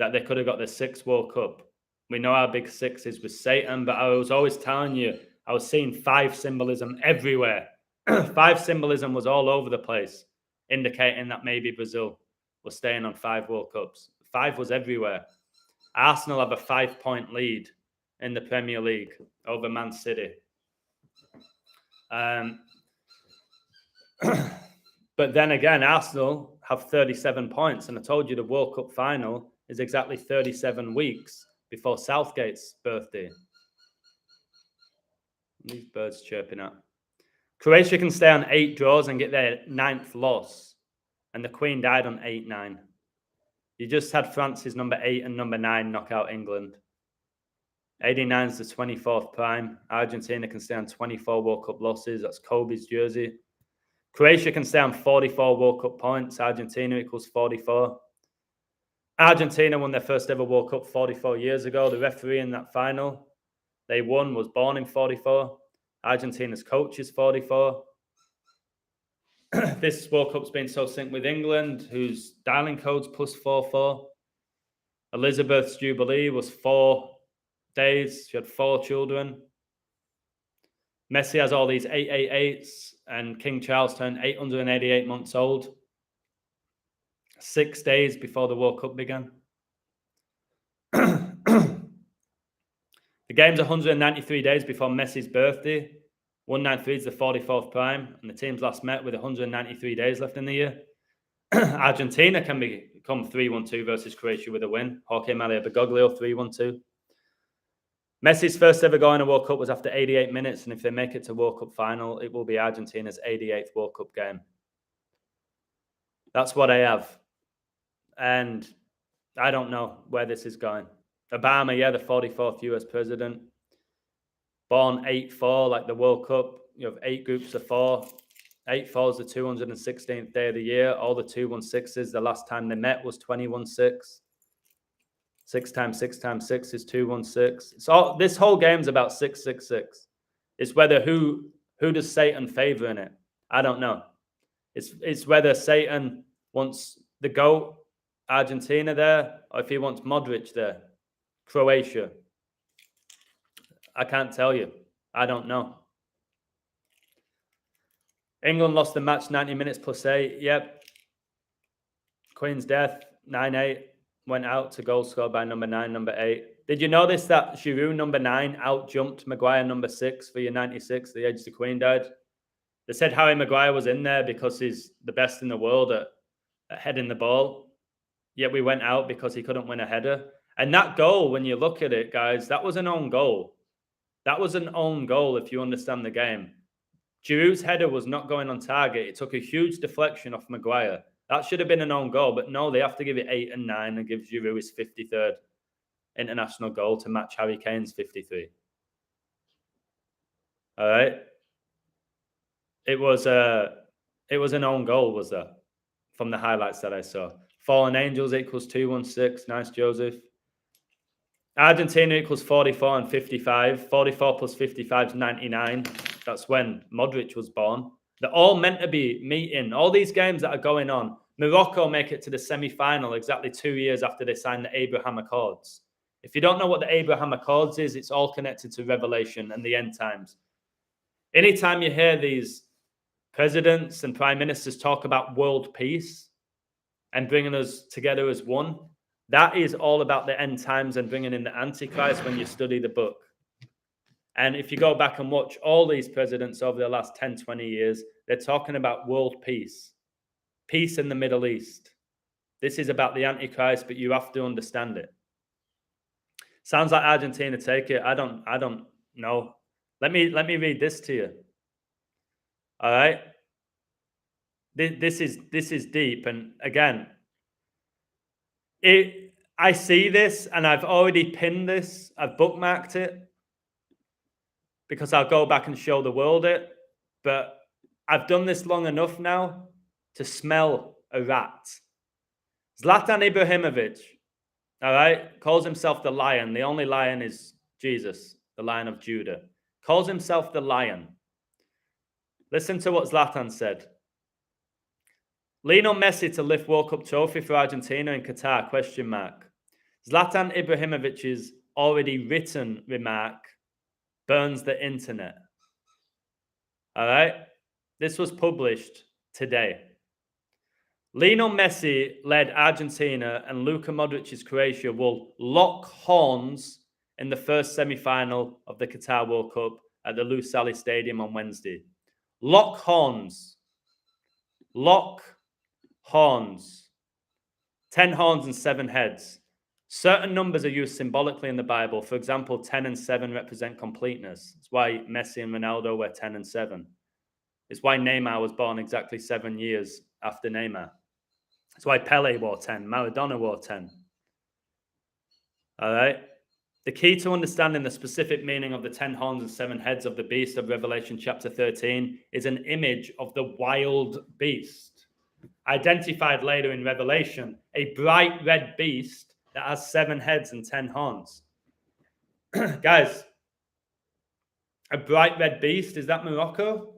that they could have got the 6th World Cup. We know how big 6 is with Satan, but I was always telling you, I was seeing 5 symbolism everywhere. 5 symbolism was all over the place, indicating that maybe Brazil was staying on 5 World Cups. 5 was everywhere. Arsenal have a 5-point lead in the Premier League over Man City. But then again, Arsenal have 37 points. And I told you the World Cup final is exactly 37 weeks before Southgate's birthday. These birds chirping out. Croatia can stay on 8 draws and get their 9th loss. And the Queen died on 8-9. You just had France's number 8 and number 9 knock out England. 89 is the 24th prime. Argentina can stay on 24 World Cup losses. That's Kobe's jersey. Croatia can stay on 44 World Cup points. Argentina equals 44. Argentina won their first ever World Cup 44 years ago. The referee in that final they won was born in 44. Argentina's coach is 44. This World Cup's been so synced with England, whose dialing code's +44. Elizabeth's Jubilee was 4 days. She had 4 children. Messi has all these 888s, and King Charles turned 888 months old 6 days before the World Cup began. The game's 193 days before Messi's birthday. 193 is the 44th prime, and the teams last met with 193 days left in the year. Argentina can become 3-1-2 versus Croatia with a win. Jorge Maria Bergoglio, 3-1-2. Messi's first ever goal in a World Cup was after 88 minutes, and if they make it to World Cup final, it will be Argentina's 88th World Cup game. That's what I have. And I don't know where this is going. Obama, yeah, the 44th US president. Born 8-4, like the World Cup. You have 8 groups of 4. 8-4 is the 216th day of the year. All the 216s, the last time they met was 21-6. 6 times 6 times 6 is 216. So this whole game's about 666. It's whether who does Satan favor in it. I don't know. It's whether Satan wants the GOAT, Argentina there, or if he wants Modric there, Croatia. I can't tell you. I don't know. England lost the match 90 minutes plus 8. Yep. Queen's death, 9-8. Went out to goal scored by number 9, number 8. Did you notice that Giroud, number 9, out-jumped Maguire, number 6, for your 96, the age the Queen died? They said Harry Maguire was in there because he's the best in the world at heading the ball. Yet we went out because he couldn't win a header. And that goal, when you look at it, guys, that was an own goal. That was an own goal if you understand the game. Giroud's header was not going on target. It took a huge deflection off Maguire. That should have been an own goal, but no, they have to give it 8 and 9 and give Giroud his 53rd international goal to match Harry Kane's 53. All right. It was an own goal, was that? From the highlights that I saw. Fallen Angels equals 216. Nice, Joseph. Argentina equals 44 and 55. 44 plus 55 is 99. That's when Modric was born. They're all meant to be meeting. All these games that are going on. Morocco make it to the semi-final exactly 2 years after they signed the Abraham Accords. If you don't know what the Abraham Accords is, it's all connected to Revelation and the end times. Anytime you hear these presidents and prime ministers talk about world peace and bringing us together as one, that is all about the end times and bringing in the Antichrist when you study the book. And if you go back and watch all these presidents over the last 10, 20 years, they're talking about world peace. Peace in the Middle East. This is about the Antichrist, but you have to understand it. Sounds like Argentina take it. I don't know. Let me read this to you. All right. This is deep. And again, I see this and I've already pinned this. I've bookmarked it because I'll go back and show the world it. But I've done this long enough now to smell a rat. Zlatan Ibrahimovic, all right, calls himself the Lion. The only lion is Jesus, the Lion of Judah. Calls himself the Lion. Listen to what Zlatan said. Lean on Messi to lift World Cup trophy for Argentina in Qatar, ? Zlatan Ibrahimovic's already written remark burns the internet. All right? This was published today. Lionel Messi led Argentina and Luka Modric's Croatia will lock horns in the first semi-final of the Qatar World Cup at the Lusail Stadium on Wednesday. Lock horns. Lock horns. 10 horns and 7 heads. Certain numbers are used symbolically in the Bible. For example, 10 and 7 represent completeness. It's why Messi and Ronaldo were 10 and 7. It's why Neymar was born exactly 7 years after Neymar. It's why Pele wore 10. Maradona wore 10. All right? The key to understanding the specific meaning of the 10 horns and 7 heads of the beast of Revelation chapter 13 is an image of the wild beast, identified later in Revelation, a bright red beast that has 7 heads and 10 horns. Guys, a bright red beast, is that Morocco?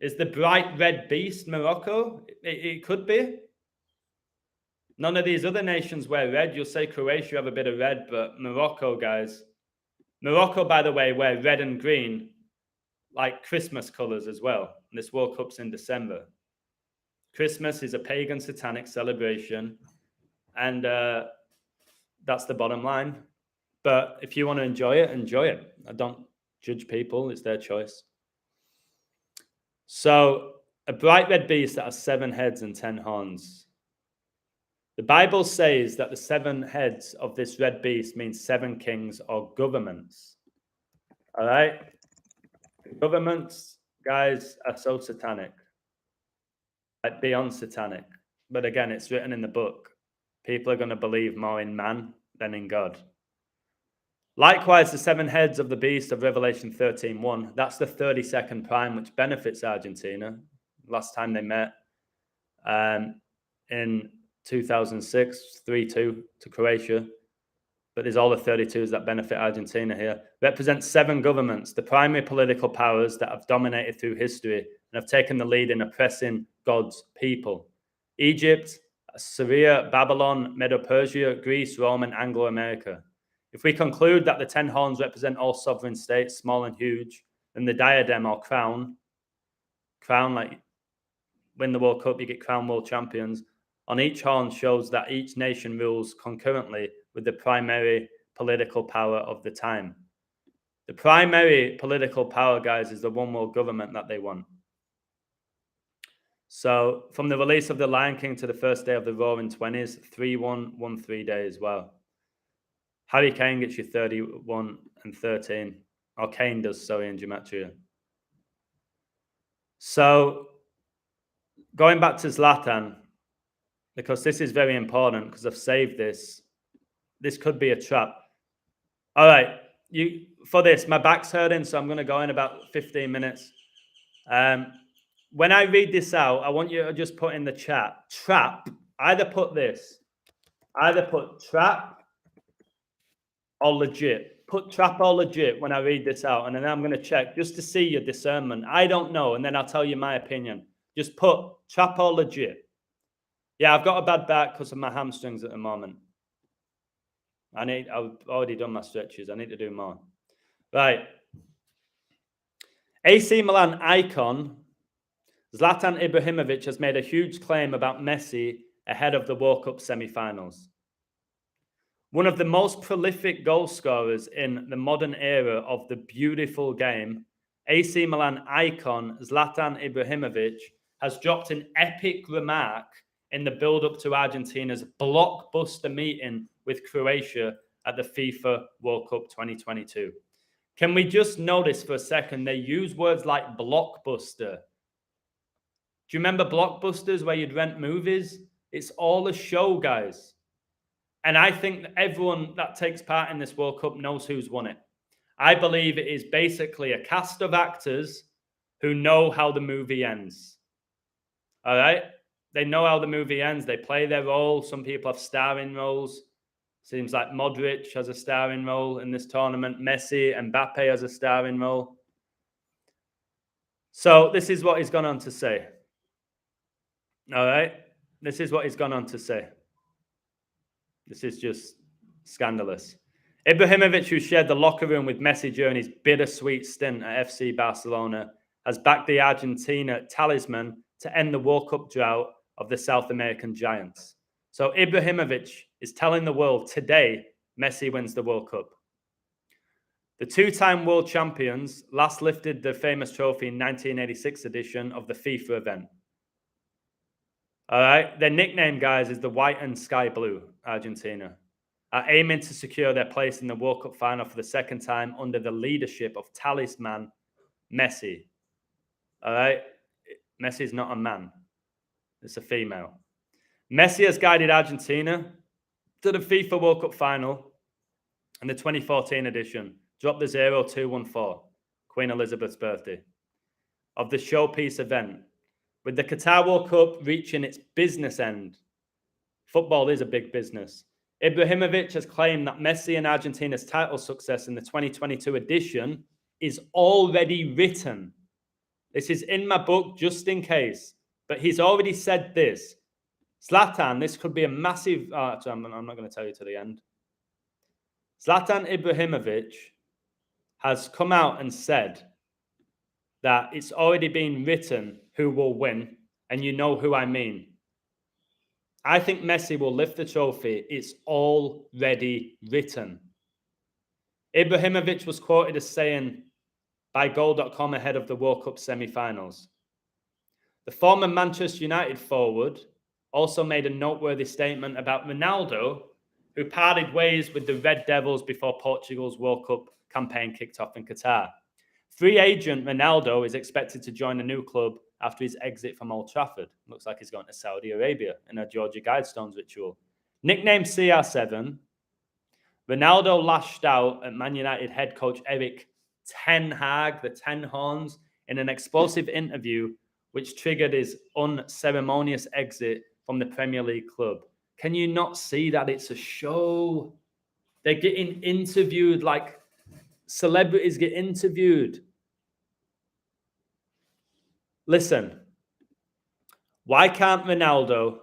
Is the bright red beast Morocco? It could be. None of these other nations wear red. You'll say Croatia have a bit of red, but Morocco, guys. Morocco, by the way, wear red and green like Christmas colors as well. And this World Cup's in December. Christmas is a pagan satanic celebration. And that's the bottom line. But if you want to enjoy it, enjoy it. I don't judge people. It's their choice. So a bright red beast that has 7 heads and 10 horns. The Bible says that the 7 heads of this red beast means 7 kings or governments. All right? Governments, guys, are so satanic. Like beyond satanic. But again, it's written in the book. People are going to believe more in man than in God. Likewise, the 7 heads of the beast of Revelation 13:1, that's the 32nd prime, which benefits Argentina. Last time they met in 2006, 3-2 to Croatia. But there's all the 32s that benefit Argentina here. Represents 7 governments, the primary political powers that have dominated through history and have taken the lead in oppressing God's people. Egypt, Syria, Babylon, Medo-Persia, Greece, Rome, and Anglo-America. If we conclude that the 10 horns represent all sovereign states, small and huge, then the diadem or crown, like win the World Cup, you get crown world champions, on each horn shows that each nation rules concurrently with the primary political power of the time. The primary political power, guys, is the one world government that they want. So from the release of The Lion King to the first day of the Roaring 20s, 3-1, won 3 days. Wow. Harry Kane gets you 31 and 13. Or Kane does, sorry, in Gematria. So going back to Zlatan, because this is very important, because I've saved this. This could be a trap. All right, for this, my back's hurting, so I'm going to go in about 15 minutes. When I read this out, I want you to just put in the chat, trap. Either put trap or legit. Put trap or legit when I read this out, and then I'm going to check just to see your discernment. I don't know, and then I'll tell you my opinion. Just put trap or legit. Yeah, I've got a bad back because of my hamstrings at the moment. I've already done my stretches. I need to do more. Right. AC Milan icon Zlatan Ibrahimovic has made a huge claim about Messi ahead of the World Cup semi-finals. One of the most prolific goal scorers in the modern era of the beautiful game, AC Milan icon Zlatan Ibrahimovic has dropped an epic remark in the build-up to Argentina's blockbuster meeting with Croatia at the FIFA World Cup 2022. Can we just notice for a second, they use words like blockbuster. Do you remember Blockbusters where you'd rent movies? It's all a show, guys. And I think that everyone that takes part in this World Cup knows who's won it. I believe it is basically a cast of actors who know how the movie ends. All right? They know how the movie ends. They play their role. Some people have starring roles. Seems like Modric has a starring role in this tournament. Messi, Mbappe has a starring role. So this is what he's gone on to say. All right? This is what he's gone on to say. This is just scandalous. Ibrahimovic, who shared the locker room with Messi during his bittersweet stint at FC Barcelona, has backed the Argentina talisman to end the World Cup drought of the South American giants. So Ibrahimovic is telling the world today Messi wins the World Cup. The 2-time world champions last lifted the famous trophy in 1986 edition of the FIFA event. All right, their nickname, guys, is the White and Sky Blue, Argentina, are aiming to secure their place in the World Cup final for the second time under the leadership of talisman Messi. All right, Messi is not a man. It's a female. Messi has guided Argentina to the FIFA World Cup final in the 2014 edition. Drop the 0214, Queen Elizabeth's birthday, of the showpiece event. With the Qatar World Cup reaching its business end, football is a big business. Ibrahimovic has claimed that Messi and Argentina's title success in the 2022 edition is already written. This is in my book, just in case. But he's already said this. Zlatan, this could be a massive... I'm not going to tell you to the end. Zlatan Ibrahimovic has come out and said that it's already been written who will win, and you know who I mean. I think Messi will lift the trophy. It's already written. Ibrahimovic was quoted as saying by Goal.com ahead of the World Cup semi-finals. The former Manchester United forward also made a noteworthy statement about Ronaldo, who parted ways with the Red Devils before Portugal's World Cup campaign kicked off in Qatar. Free agent Ronaldo is expected to join a new club after his exit from Old Trafford. Looks like he's going to Saudi Arabia in a Georgia Guidestones ritual. Nicknamed CR7, Ronaldo lashed out at Man United head coach Eric Ten Hag, the Ten Horns, in an explosive interview which triggered his unceremonious exit from the Premier League club. Can you not see that it's a show? They're getting interviewed like celebrities get interviewed. Listen, why can't Ronaldo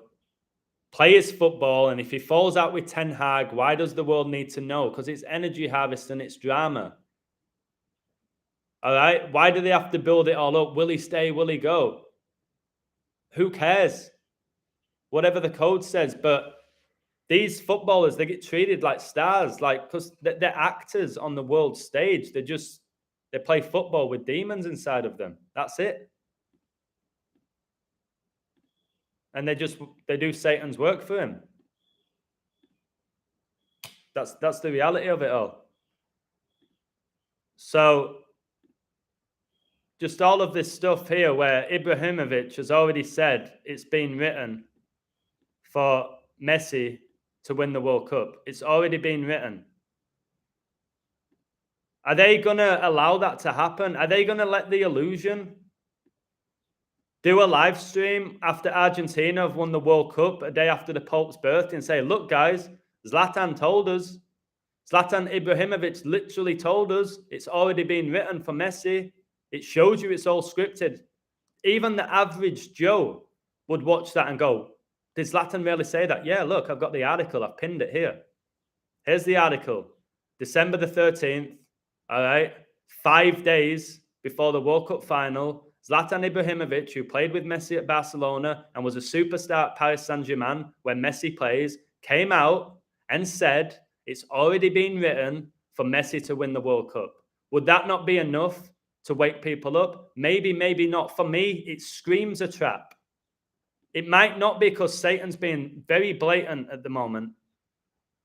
play his football? And if he falls out with Ten Hag, why does the world need to know? Because it's energy harvest and it's drama. All right? Why do they have to build it all up? Will he stay? Will he go? Who cares? Whatever the code says. But these footballers, they get treated like stars, like, because they're actors on the world stage. They play football with demons inside of them. That's it. And they do Satan's work for him. That's the reality of it all. So just all of this stuff here where Ibrahimovic has already said it's been written for Messi to win the World Cup. It's already been written. Are they going to allow that to happen? Are they going to let the illusion do a live stream after Argentina have won the World Cup a day after the Pope's birthday and say, look, guys, Zlatan told us. Zlatan Ibrahimovic literally told us it's already been written for Messi. It shows you it's all scripted. Even the average Joe would watch that and go, did Zlatan really say that? Yeah, look, I've got the article. I've pinned it here. Here's the article. December the 13th, all right, 5 days before the World Cup final, Zlatan Ibrahimovic, who played with Messi at Barcelona and was a superstar at Paris Saint-Germain, where Messi plays, came out and said it's already been written for Messi to win the World Cup. Would that not be enough to wake people up? Maybe, maybe not. For me, it screams a trap. It might not be, because Satan's being very blatant at the moment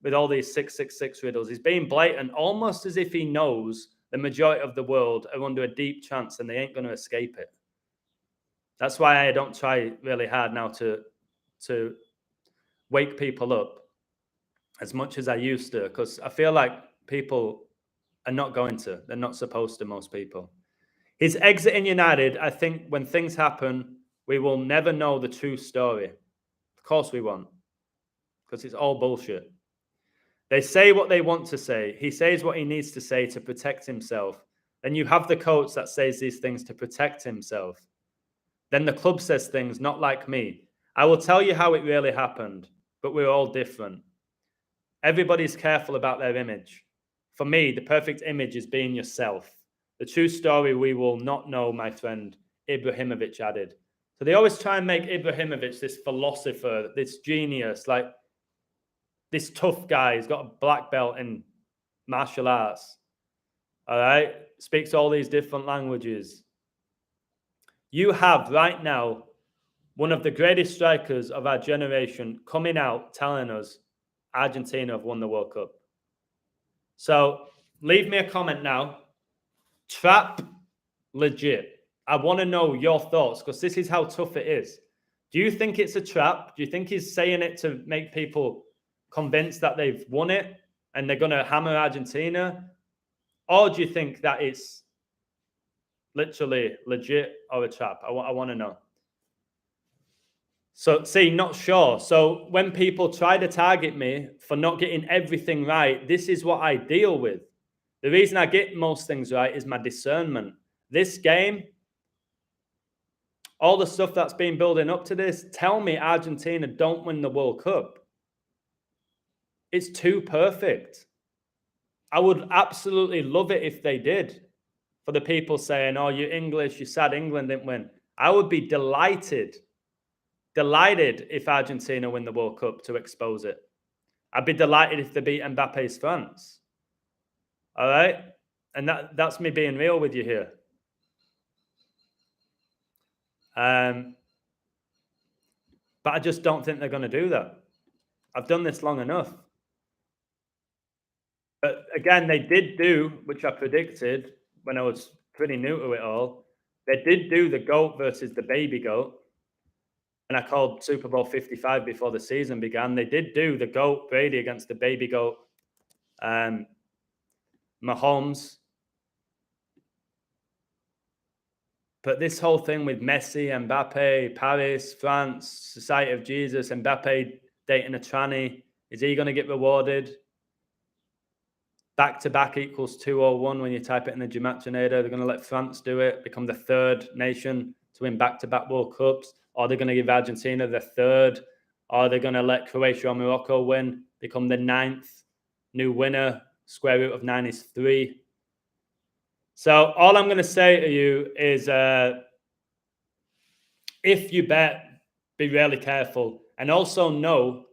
with all these 666 riddles. He's being blatant, almost as if he knows the majority of the world are under a deep trance and they ain't going to escape it. That's why I don't try really hard now to wake people up as much as I used to, because I feel like people are not going to. They're not supposed to, most people. His exit in United, I think when things happen, we will never know the true story. Of course we won't, because it's all bullshit. They say what they want to say. He says what he needs to say to protect himself. Then you have the coach that says these things to protect himself. Then the club says things not like me. I will tell you how it really happened, but we're all different. Everybody's careful about their image. For me, the perfect image is being yourself. The true story we will not know, my friend, Ibrahimovic added. So they always try and make Ibrahimovic this philosopher, this genius, like this tough guy. He's got a black belt in martial arts. All right? Speaks all these different languages. You have right now one of the greatest strikers of our generation coming out telling us Argentina have won the World Cup. So leave me a comment now. Trap, legit. I want to know your thoughts, because this is how tough it is. Do you think it's a trap? Do you think he's saying it to make people convinced that they've won it and they're going to hammer Argentina? Or do you think that it's literally legit or a trap? I want to know. So, see, not sure. So when people try to target me for not getting everything right, this is what I deal with. The reason I get most things right is my discernment. This game, all the stuff that's been building up to this, tell me Argentina don't win the World Cup. It's too perfect. I would absolutely love it if they did. For the people saying, oh, you're English, you're sad England didn't win. I would be delighted if Argentina win the World Cup to expose it. I'd be delighted if they beat Mbappe's France. All right? And that's me being real with you here. But I just don't think they're going to do that. I've done this long enough. But again, they did do, which I predicted when I was pretty new to it all, they did do the goat versus the baby goat. And I called Super Bowl 55 before the season began. They did do the GOAT, Brady, against the baby GOAT, Mahomes. But this whole thing with Messi, Mbappe, Paris, France, Society of Jesus, Mbappe dating a tranny, is he going to get rewarded? Back-to-back equals 201 when you type it in the Gematria. They're going to let France do it, become the third nation to win back-to-back World Cups. Are they going to give Argentina the third? Are they going to let Croatia or Morocco win, become the ninth new winner? Square root of 9 is 3. So all I'm going to say to you is if you bet, be really careful. And also know,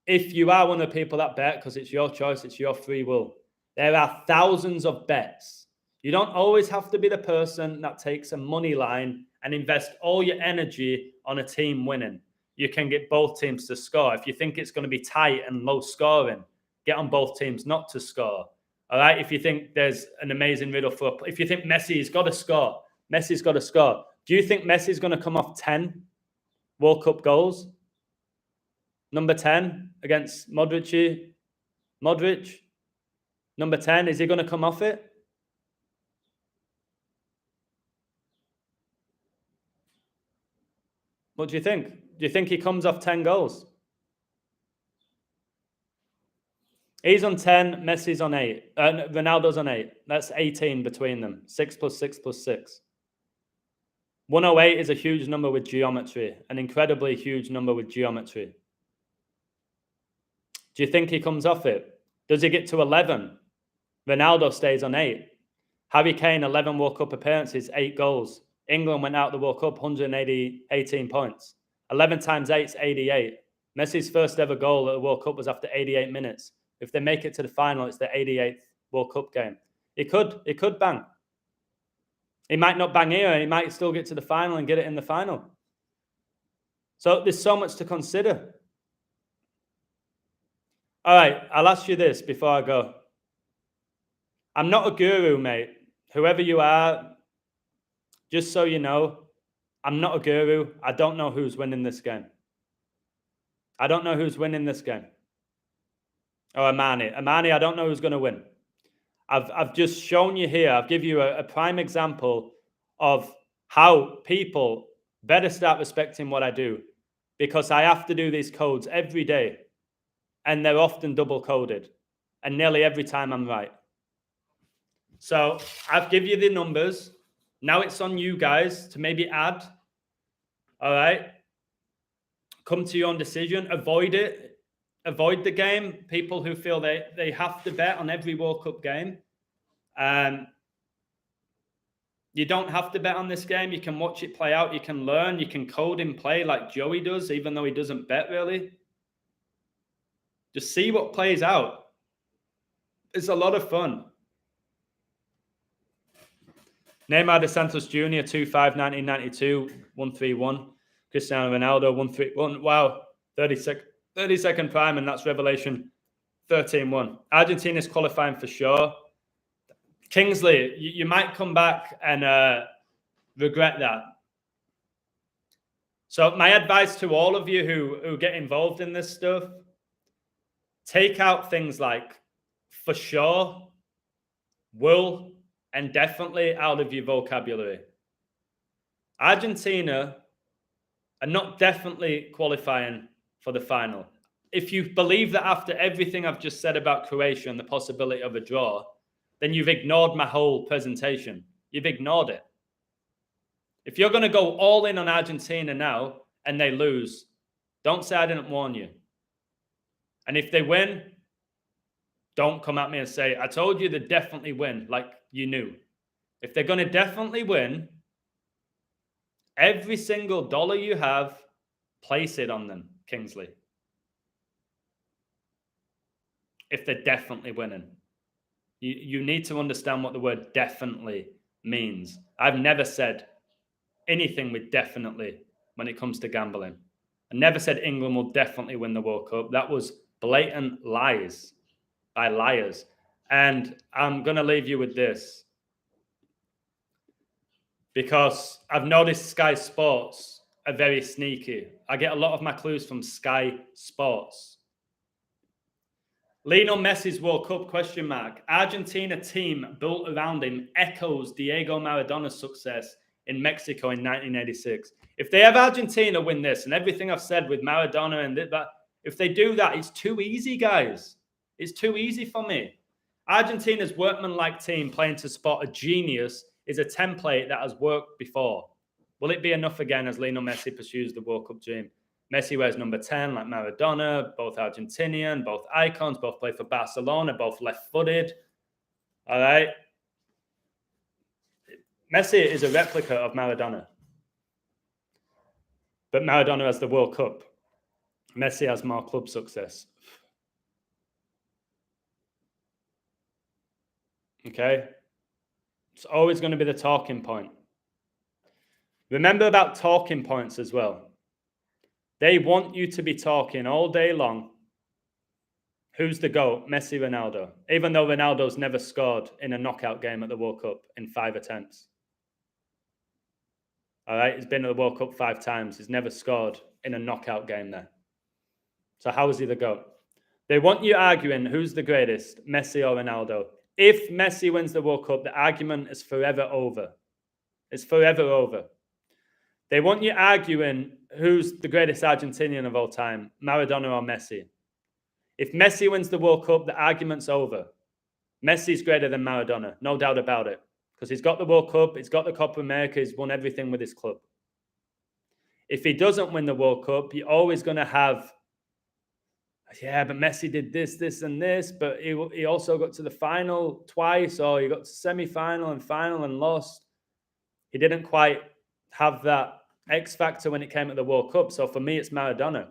if you are one of the people that bet, because it's your choice, it's your free will, there are thousands of bets. You don't always have to be the person that takes a money line and invest all your energy on a team winning. You can get both teams to score. If you think it's going to be tight and low scoring, get on both teams not to score. All right. If you think there's an amazing riddle if you think Messi's got to score, Messi's got to score. Do you think Messi's going to come off 10 World Cup goals? Number 10 against Modric. Number 10, is he going to come off it? What do you think? Do you think he comes off 10 goals? He's on 10, Messi's on 8. Ronaldo's on 8. That's 18 between them. 6 plus 6 plus 6. 108 is a huge number with geometry. An incredibly huge number with geometry. Do you think he comes off it? Does he get to 11? Ronaldo stays on 8. Harry Kane, 11 World Cup appearances, 8 goals. England went out of the World Cup, 18 points. 11 times 8 is 88. Messi's first ever goal at the World Cup was after 88 minutes. If they make it to the final, it's the 88th World Cup game. It could bang. He might not bang here, and he might still get to the final and get it in the final. So there's so much to consider. All right, I'll ask you this before I go. I'm not a guru, mate. Whoever you are, just so you know, I'm not a guru. I don't know who's winning this game. I don't know who's winning this game. Oh, Armani, I don't know who's going to win. I've just shown you here. I've given you a prime example of how people better start respecting what I do, because I have to do these codes every day, and they're often double coded, and nearly every time I'm right. So I've given you the numbers. Now it's on you guys to maybe add. All right. Come to your own decision. Avoid it. Avoid the game. People who feel they have to bet on every World Cup game. You don't have to bet on this game. You can watch it play out. You can learn. You can code and play like Joey does, even though he doesn't bet really. Just see what plays out. It's a lot of fun. Neymar de Santos Jr., 2-5, 1992, 131. Cristiano Ronaldo, 131. Wow, 30-second prime, and that's revelation, 13-1. Argentina's qualifying for sure. Kingsley, you might come back and regret that. So my advice to all of you who get involved in this stuff, take out things like for sure, will, and definitely out of your vocabulary. Argentina are not definitely qualifying for the final. If you believe that after everything I've just said about Croatia and the possibility of a draw, then you've ignored my whole presentation. You've ignored it. If you're going to go all in on Argentina now and they lose, don't say I didn't warn you. And if they win, don't come at me and say, I told you they'd definitely win, like you knew. If they're going to definitely win, every single dollar you have, place it on them, Kingsley. If they're definitely winning. You need to understand what the word definitely means. I've never said anything with definitely when it comes to gambling. I never said England will definitely win the World Cup. That was blatant lies by liars. And I'm going to leave you with this, because I've noticed Sky Sports are very sneaky. I get a lot of my clues from Sky Sports. Lionel Messi's World Cup, ? Argentina team built around him echoes Diego Maradona's success in Mexico in 1986. If they have Argentina win this and everything I've said with Maradona and that, if they do that, it's too easy, guys. It's too easy for me. Argentina's workmanlike team playing to spot a genius is a template that has worked before. Will it be enough again as Lionel Messi pursues the World Cup dream? Messi wears number 10 like Maradona, both Argentinian, both icons, both play for Barcelona, both left-footed. All right. Messi is a replica of Maradona. But Maradona has the World Cup. Messi has more club success. Okay? It's always going to be the talking point. Remember about talking points as well. They want you to be talking all day long. Who's the GOAT? Messi, Ronaldo. Even though Ronaldo's never scored in a knockout game at the World Cup in 5 attempts. All right, he's been to the World Cup 5 times. He's never scored in a knockout game there. So how is he the GOAT? They want you arguing who's the greatest, Messi or Ronaldo. If Messi wins the World Cup, the argument is forever over. It's forever over. They want you arguing who's the greatest Argentinian of all time, Maradona or Messi. If Messi wins the World Cup, the argument's over. Messi's greater than Maradona, no doubt about it. Because he's got the World Cup, he's got the Copa America, he's won everything with his club. If he doesn't win the World Cup, you're always going to have, yeah, but Messi did this, and this, but he also got to the final twice, or he got to semi-final and final and lost. He didn't quite have that X factor when it came at the World Cup. So for me, it's Maradona.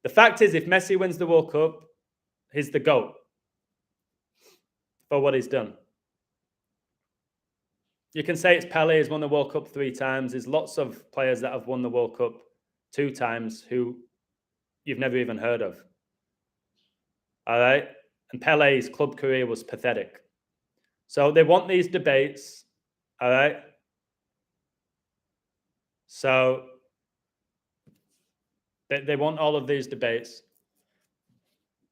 The fact is, if Messi wins the World Cup, he's the GOAT for what he's done. You can say it's Pele, he's won the World Cup 3 times. There's lots of players that have won the World Cup 2 times who you've never even heard of. All right? And Pele's club career was pathetic. So they want these debates. All right? So they want all of these debates.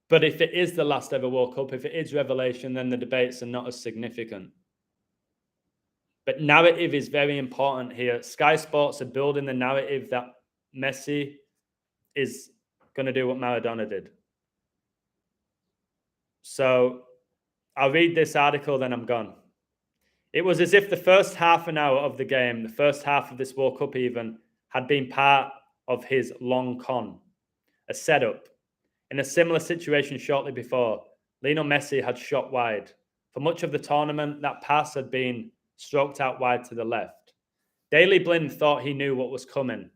But if it is the last ever World Cup, if it is revelation, then the debates are not as significant. But narrative is very important here. Sky Sports are building the narrative that Messi is going to do what Maradona did. So I'll read this article, then I'm gone. It was as if the first half an hour of the game, the first half of this World Cup even, had been part of his long con, a setup. In a similar situation shortly before, Lionel Messi had shot wide. For much of the tournament, that pass had been stroked out wide to the left. Daley Blind thought he knew what was coming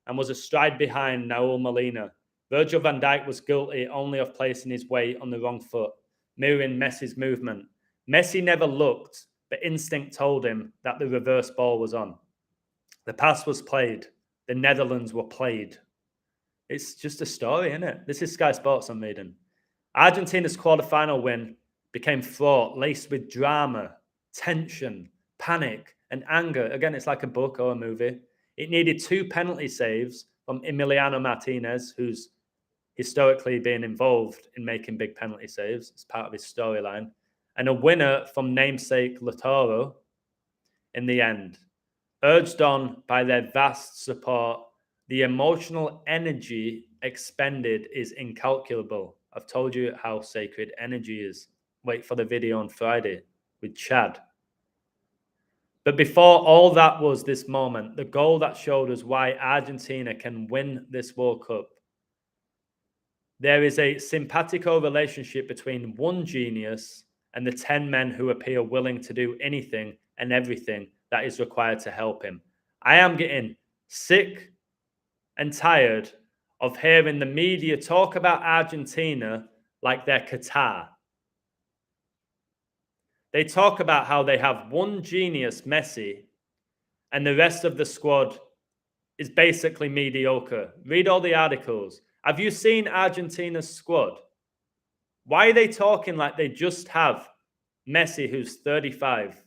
and was a stride behind Raul Molina. Virgil van Dijk was guilty only of placing his weight on the wrong foot, mirroring Messi's movement. Messi never looked, but instinct told him that the reverse ball was on. The pass was played. The Netherlands were played. It's just a story, isn't it? This is Sky Sports I'm reading. Argentina's quarterfinal win became fraught, laced with drama, tension, panic, and anger. Again, it's like a book or a movie. It needed 2 penalty saves from Emiliano Martinez, who's historically been involved in making big penalty saves. It's part of his storyline. And a winner from namesake Lautaro in the end. Urged on by their vast support, the emotional energy expended is incalculable. I've told you how sacred energy is. Wait for the video on Friday with Chad. But before all that was this moment, the goal that showed us why Argentina can win this World Cup. There is a simpatico relationship between one genius and the 10 men who appear willing to do anything and everything that is required to help him. I am getting sick and tired of hearing the media talk about Argentina like they're Qatar. They talk about how they have one genius, Messi, and the rest of the squad is basically mediocre. Read all the articles. Have you seen Argentina's squad? Why are they talking like they just have Messi, who's 35?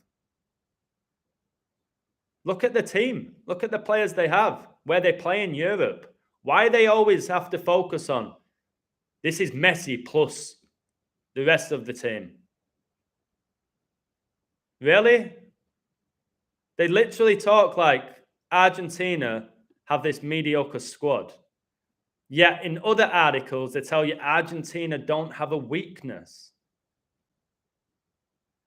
Look at the team. Look at the players they have. where they play in Europe. Why they always have to focus on this is Messi plus the rest of the team? Really? They literally talk like Argentina have this mediocre squad. Yet in other articles, they tell you Argentina don't have a weakness.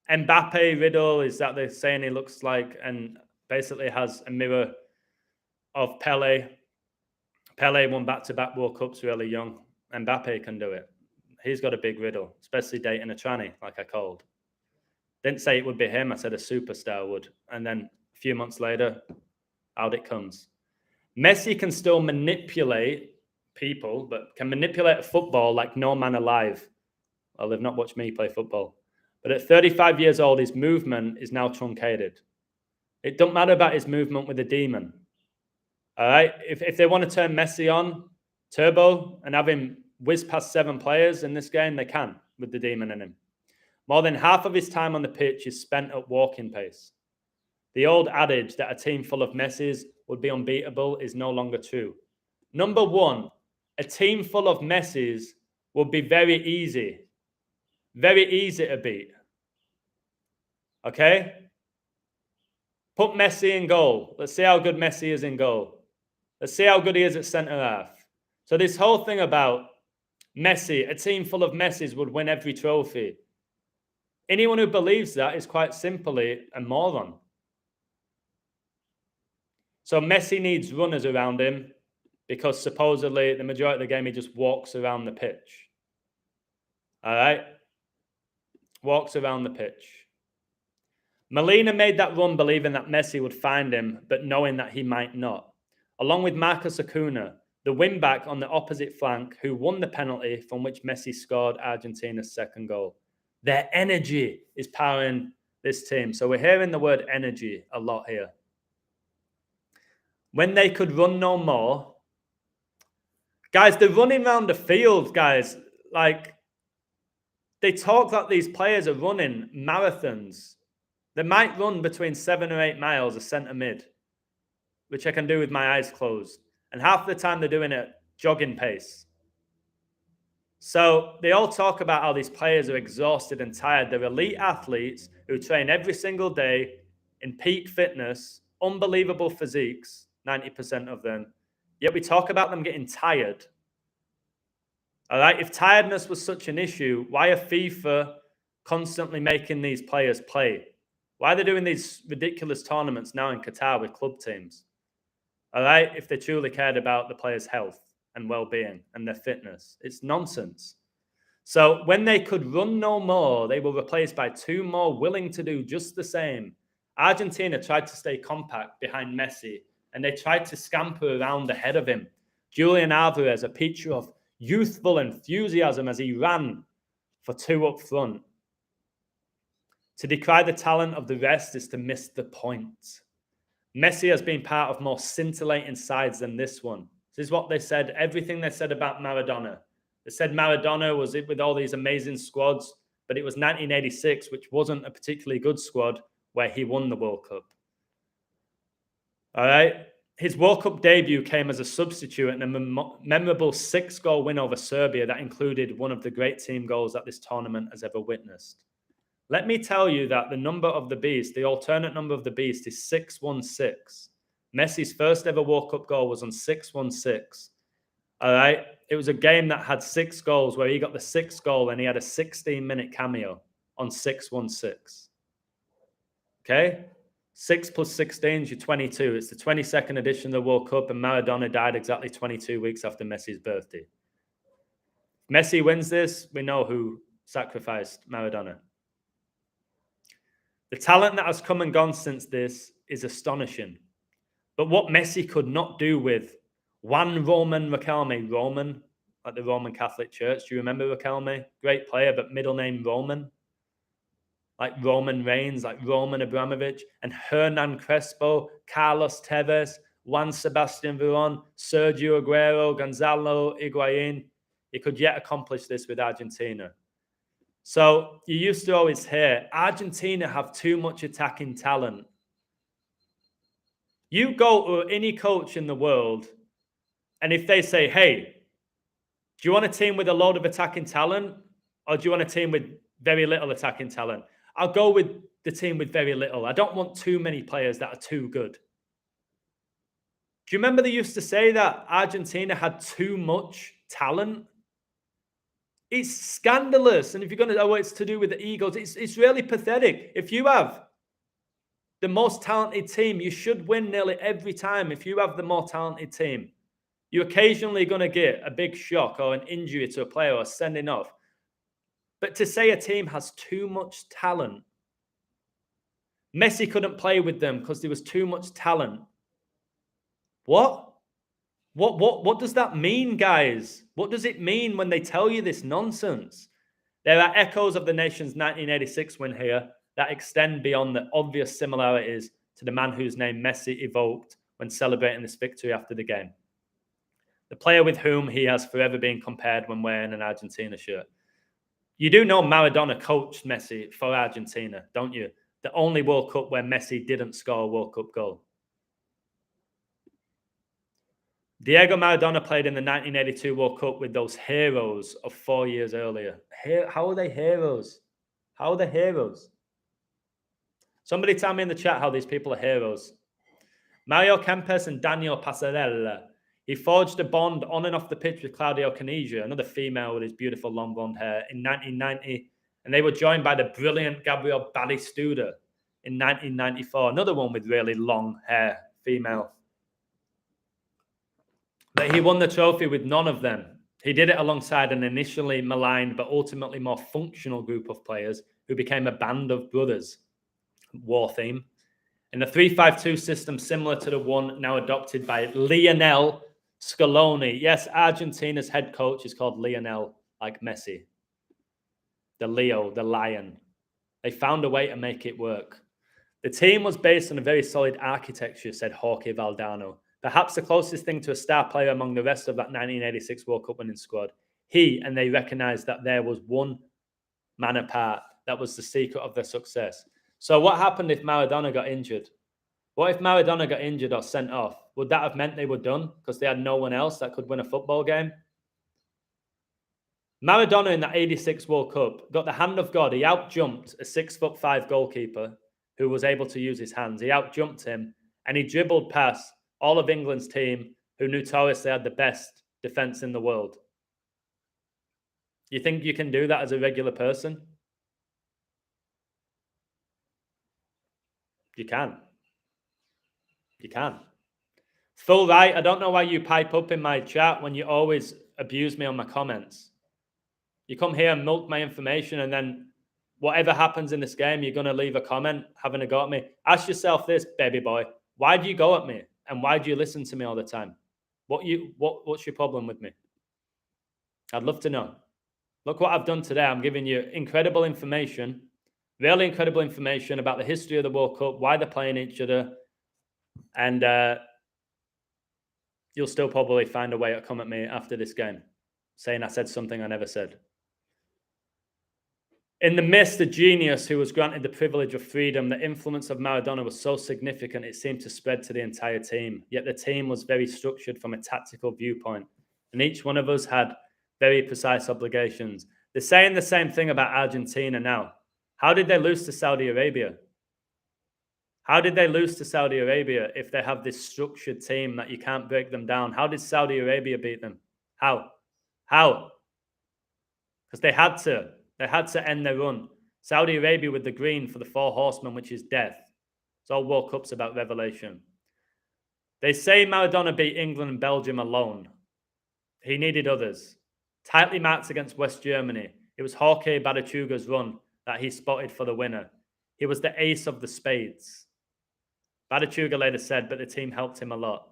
Mbappe riddle is that they're saying he looks like and basically has a mirror of Pele. Pele won back-to-back World Cups really young. Mbappe can do it. He's got a big riddle, especially dating a tranny, like I called. Didn't say it would be him. I said a superstar would. And then a few months later, out it comes. Messi can still manipulate people, but can manipulate a football like no man alive. Well, they've not watched me play football. But at 35 years old, his movement is now truncated. It don't matter about his movement with a demon. All right? If they want to turn Messi on, turbo, and have him whiz past 7 players in this game, they can with the demon in him. More than half of his time on the pitch is spent at walking pace. The old adage that a team full of Messis would be unbeatable is no longer true. Number one, a team full of Messis would be very easy to beat. Okay? Put Messi in goal. Let's see how good Messi is in goal. Let's see how good he is at centre half. So this whole thing about Messi, a team full of Messis would win every trophy. Anyone who believes that is quite simply a moron. So Messi needs runners around him because supposedly the majority of the game he just walks around the pitch. All right? Walks around the pitch. Molina made that run believing that Messi would find him, but knowing that he might not. Along with Marcus Acuna, the wing-back on the opposite flank, who won the penalty from which Messi scored Argentina's second goal. Their energy is powering this team. So we're hearing the word energy a lot here. When they could run no more. Guys, they're running around the field, guys. Like, they talk that these players are running marathons. They might run between 7 or 8 miles a centre mid, which I can do with my eyes closed. And half the time they're doing it jogging pace. So they all talk about how these players are exhausted and tired. They're elite athletes who train every single day in peak fitness, unbelievable physiques, 90% of them. Yet we talk about them getting tired. All right, if tiredness was such an issue, why are FIFA constantly making these players play? Why are they doing these ridiculous tournaments now in Qatar with club teams? All right, if they truly cared about the players' health and well-being and their fitness. It's nonsense. So when they could run no more, they were replaced by 2 more willing to do just the same. Argentina tried to stay compact behind Messi, and they tried to scamper around ahead of him. Julian Alvarez, a picture of youthful enthusiasm as he ran for 2 up front. To decry the talent of the rest is to miss the point. Messi has been part of more scintillating sides than this one. This is what they said, everything they said about Maradona. They said Maradona was it with all these amazing squads, but it was 1986, which wasn't a particularly good squad, where he won the World Cup. All right? His World Cup debut came as a substitute in a memorable 6-goal win over Serbia that included one of the great team goals that this tournament has ever witnessed. Let me tell you that the number of the beast, the alternate number of the beast, is 616. Messi's first ever World Cup goal was on 616. All right? It was a game that had 6 goals where he got the 6th goal and he had a 16-minute cameo on 616. Okay? 6 plus 16 is your 22. It's the 22nd edition of the World Cup, and Maradona died exactly 22 weeks after Messi's birthday. If Messi wins this, we know who sacrificed Maradona. The talent that has come and gone since this is astonishing. But what Messi could not do with Juan Roman Riquelme, Roman, like the Roman Catholic Church. Do you remember Riquelme? Great player, but middle name Roman. Like Roman Reigns, like Roman Abramovich, and Hernan Crespo, Carlos Tevez, Juan Sebastian Veron, Sergio Aguero, Gonzalo Higuain. He could yet accomplish this with Argentina. So you used to always hear, Argentina have too much attacking talent. You go to any coach in the world, and if they say, hey, do you want a team with a load of attacking talent, or do you want a team with very little attacking talent? I'll go with the team with very little. I don't want too many players that are too good. Do you remember they used to say that Argentina had too much talent? It's scandalous. And if you're going to, oh, it's to do with the egos, it's really pathetic. If you have the most talented team, you should win nearly every time. If you have the more talented team, you're occasionally going to get a big shock or an injury to a player or sending off. But to say a team has too much talent, Messi couldn't play with them because there was too much talent. What? What does that mean, guys? What does it mean when they tell you this nonsense? There are echoes of the nation's 1986 win here that extend beyond the obvious similarities to the man whose name Messi evoked when celebrating this victory after the game. The player with whom he has forever been compared when wearing an Argentina shirt. You do know Maradona coached Messi for Argentina, don't you? The only World Cup where Messi didn't score a World Cup goal. Diego Maradona played in the 1982 World Cup with those heroes of 4 years earlier. How are they heroes? How are they heroes? Somebody tell me in the chat how these people are heroes. Mario Kempes and Daniel Passarella. He forged a bond on and off the pitch with Claudio Caniggia, another female with his beautiful long blonde hair, in 1990. And they were joined by the brilliant Gabriel Batistuta in 1994, another one with really long hair, female. But he won the trophy with none of them. He did it alongside an initially maligned but ultimately more functional group of players who became a band of brothers. War theme. In a 3-5-2 system similar to the one now adopted by Lionel Scaloni. Yes, Argentina's head coach is called Lionel, like Messi. The Leo, the lion. They found a way to make it work. The team was based on a very solid architecture, said Jorge Valdano. Perhaps the closest thing to a star player among the rest of that 1986 World Cup winning squad. He, and they recognized that there was one man apart. That was the secret of their success. So what happened if Maradona got injured? What if Maradona got injured or sent off? Would that have meant they were done because they had no one else that could win a football game? Maradona in that 86 World Cup got the hand of God. He outjumped a 6'5" goalkeeper who was able to use his hands. He outjumped him and he dribbled past all of England's team, who notoriously had the best defense in the world. You think you can do that as a regular person? You can. You can. Full right, I don't know why you pipe up in my chat when you always abuse me on my comments. You come here and milk my information, and then whatever happens in this game, you're going to leave a comment having a go at me. Ask yourself this, baby boy. Why do you go at me? And why do you listen to me all the time? What's your problem with me? I'd love to know. Look what I've done today. I'm giving you incredible information, really incredible information about the history of the World Cup, why they're playing each other, and you'll still probably find a way to come at me after this game, saying I said something I never said. In the midst, the genius who was granted the privilege of freedom, the influence of Maradona was so significant it seemed to spread to the entire team. Yet the team was very structured from a tactical viewpoint, and each one of us had very precise obligations. They're saying the same thing about Argentina now. How did they lose to Saudi Arabia? How did they lose to Saudi Arabia if they have this structured team that you can't break them down? How did Saudi Arabia beat them? How? Because they had to. They had to end their run. Saudi Arabia with the green for the 4 horsemen, which is death. It's all World Cups about revelation. They say Maradona beat England and Belgium alone. He needed others. Tightly marked against West Germany. It was Jorge Batistuga's run that he spotted for the winner. He was the ace of the spades. Batistuga later said, but the team helped him a lot.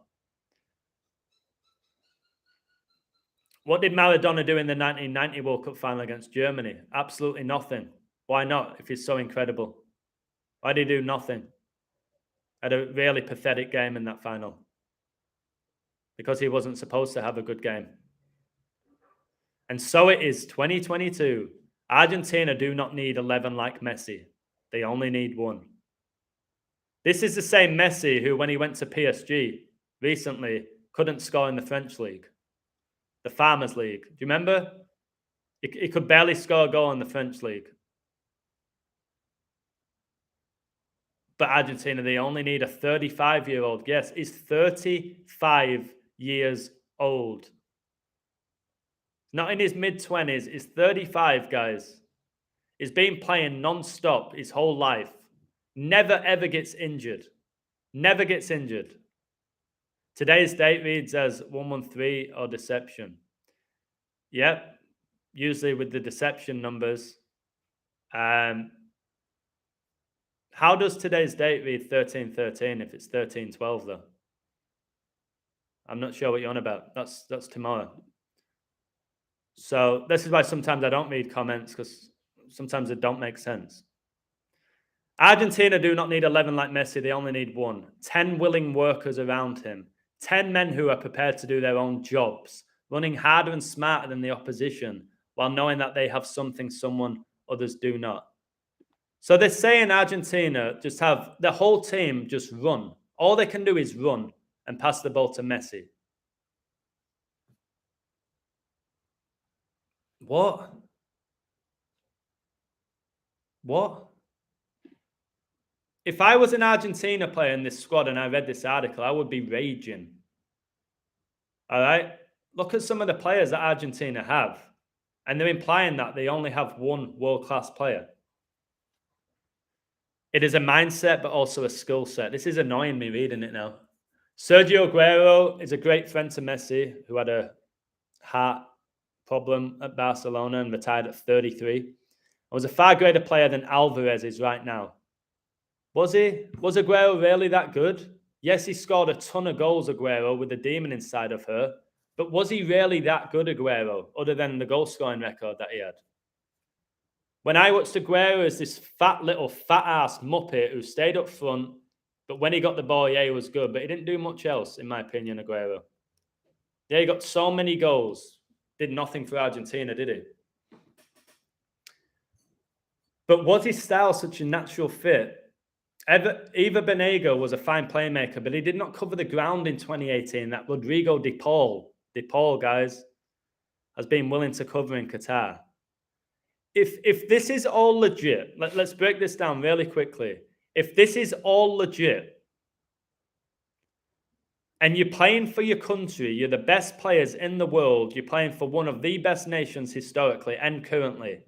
What did Maradona do in the 1990 World Cup final against Germany? Absolutely nothing. Why not, if he's so incredible? Why did he do nothing? Had a really pathetic game in that final. Because he wasn't supposed to have a good game. And so it is 2022. Argentina do not need 11 like Messi. They only need 1. This is the same Messi who, when he went to PSG recently, couldn't score in the French league, the Farmers League. Do you remember? He could barely score a goal in the French league. But Argentina, they only need a 35-year-old. Yes, he's 35 years old. Not in his mid-20s. He's 35, guys. He's been playing non-stop his whole life. Never, ever gets injured. Never gets injured. Today's date reads as 113 or deception. Yep. Usually with the deception numbers. How does today's date read 1313 if it's 1312 though? I'm not sure what you're on about. That's tomorrow. So this is why sometimes I don't read comments, because sometimes it don't make sense. Argentina do not need 11 like Messi. They only need 1. 10 willing workers around him. 10 men who are prepared to do their own jobs, running harder and smarter than the opposition, while knowing that they have something someone others do not. So they're saying Argentina just have the whole team just run. All they can do is run and pass the ball to Messi. What? If I was an Argentina player in this squad and I read this article, I would be raging. All right? Look at some of the players that Argentina have. And they're implying that they only have 1 world-class player. It is a mindset, but also a skill set. This is annoying me reading it now. Sergio Aguero is a great friend to Messi, who had a heart problem at Barcelona and retired at 33. And was a far greater player than Alvarez is right now. Was he? Was Aguero really that good? Yes, he scored a ton of goals, Aguero, with a demon inside of her. But was he really that good, Aguero, other than the goal-scoring record that he had? When I watched Aguero as this little fat-ass muppet who stayed up front, but when he got the ball, yeah, he was good. But he didn't do much else, in my opinion, Aguero. Yeah, he got so many goals. Did nothing for Argentina, did he? But was his style such a natural fit? Eva Benego was a fine playmaker, but he did not cover the ground in 2018 that Rodrigo de Paul, guys, has been willing to cover in Qatar. If this is all legit, let's break this down really quickly. If this is all legit, and you're playing for your country, you're the best players in the world, you're playing for one of the best nations historically and currently,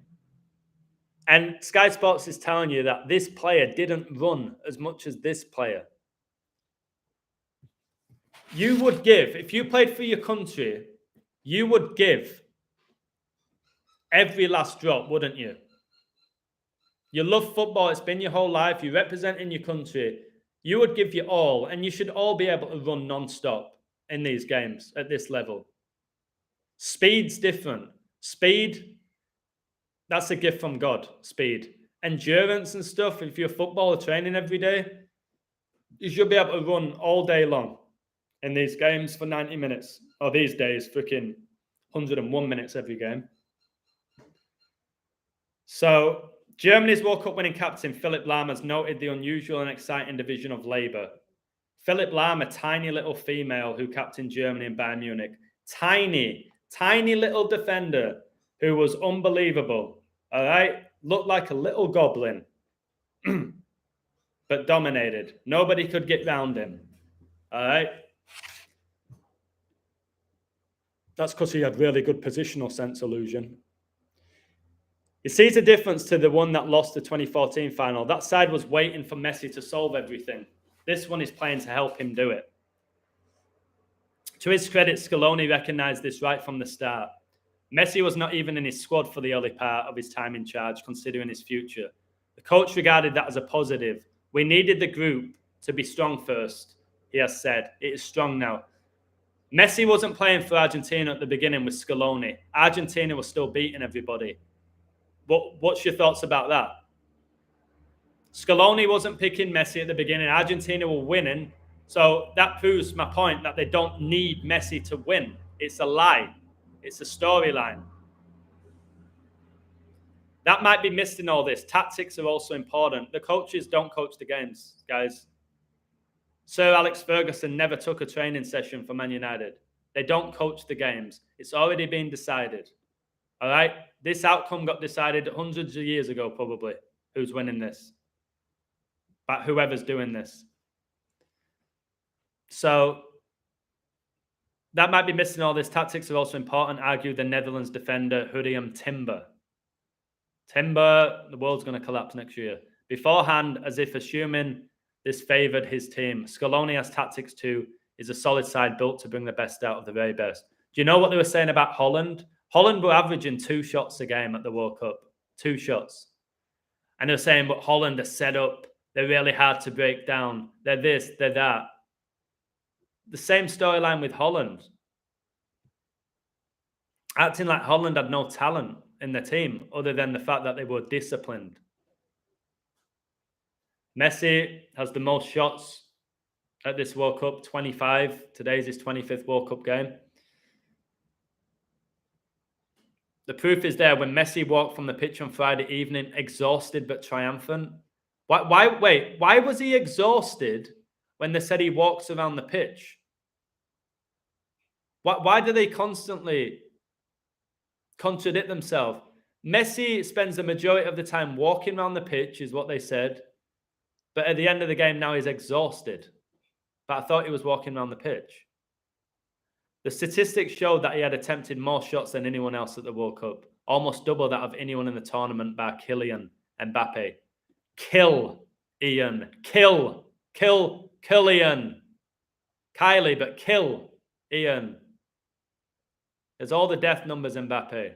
and Sky Sports is telling you that this player didn't run as much as this player. You would give, if you played for your country, you would give every last drop, wouldn't you? You love football. It's been your whole life. You're representing your country. You would give your all, and you should all be able to run non-stop in these games at this level. Speed's different. Speed, that's a gift from God, speed. Endurance and stuff, if you're a footballer training every day, you should be able to run all day long in these games for 90 minutes. Or these days, freaking 101 minutes every game. So, Germany's World Cup winning captain, Philipp Lahm, has noted the unusual and exciting division of labour. Philipp Lahm, a tiny little female who captained Germany in Bayern Munich. Tiny little defender who was unbelievable. All right? Looked like a little goblin. But dominated. Nobody could get round him. All right? That's because he had really good positional sense illusion. You see the difference to the one that lost the 2014 final. That side was waiting for Messi to solve everything. This one is playing to help him do it. To his credit, Scaloni recognised this right from the start. Messi was not even in his squad for the early part of his time in charge, considering his future. The coach regarded that as a positive. We needed the group to be strong first, he has said. It is strong now. Messi wasn't playing for Argentina at the beginning with Scaloni. Argentina was still beating everybody. What's your thoughts about that? Scaloni wasn't picking Messi at the beginning. Argentina were winning. So that proves my point that they don't need Messi to win. It's a lie. It's a storyline. That might be missed in all this. Tactics are also important. The coaches don't coach the games, guys. Sir Alex Ferguson never took a training session for Man United. They don't coach the games. It's already been decided. All right? This outcome got decided hundreds of years ago, probably. Who's winning this? But whoever's doing this. So that might be missing all this. Tactics are also important, argued the Netherlands defender LM10's. Timber, the world's going to collapse next year. Beforehand, as if assuming this favoured his team. Scaloni has tactics too. Is a solid side built to bring the best out of the very best. Do you know what they were saying about Holland? Holland were averaging 2 shots a game at the World Cup. 2 shots. And they were saying, but Holland are set up. They're really hard to break down. They're this, they're that. The same storyline with Holland. Acting like Holland had no talent in the team other than the fact that they were disciplined. Messi has the most shots at this World Cup, 25. Today's his 25th World Cup game. The proof is there when Messi walked from the pitch on Friday evening, exhausted but triumphant. Why was he exhausted when they said he walks around the pitch? Why do they constantly contradict themselves? Messi spends the majority of the time walking around the pitch, is what they said. But at the end of the game, now he's exhausted. But I thought he was walking around the pitch. The statistics showed that he had attempted more shots than anyone else at the World Cup. Almost double that of anyone in the tournament by Kylian Mbappe. Kill, Ian. Kill Kylian. Kylie, but kill, Ian. There's all the death numbers, Mbappe.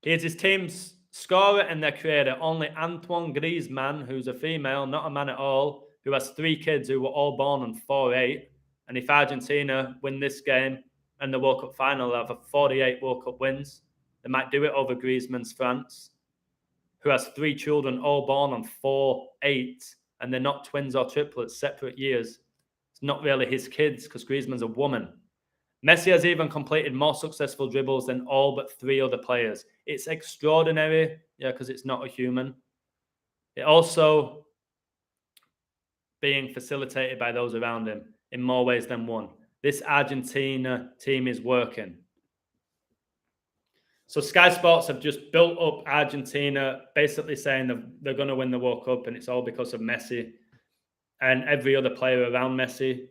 He is his team's scorer and their creator. Only Antoine Griezmann, who's a female, not a man at all, who has 3 kids who were all born on 4-8. And if Argentina win this game and the World Cup final, they'll have 48 World Cup wins. They might do it over Griezmann's France, who has 3 children all born on 4-8. And they're not twins or triplets, separate years. It's not really his kids because Griezmann's a woman. Messi has even completed more successful dribbles than all but 3 other players. It's extraordinary, because it's not a human. It also being facilitated by those around him in more ways than one. This Argentina team is working. So Sky Sports have just built up Argentina, basically saying that they're going to win the World Cup, and it's all because of Messi. And every other player around Messi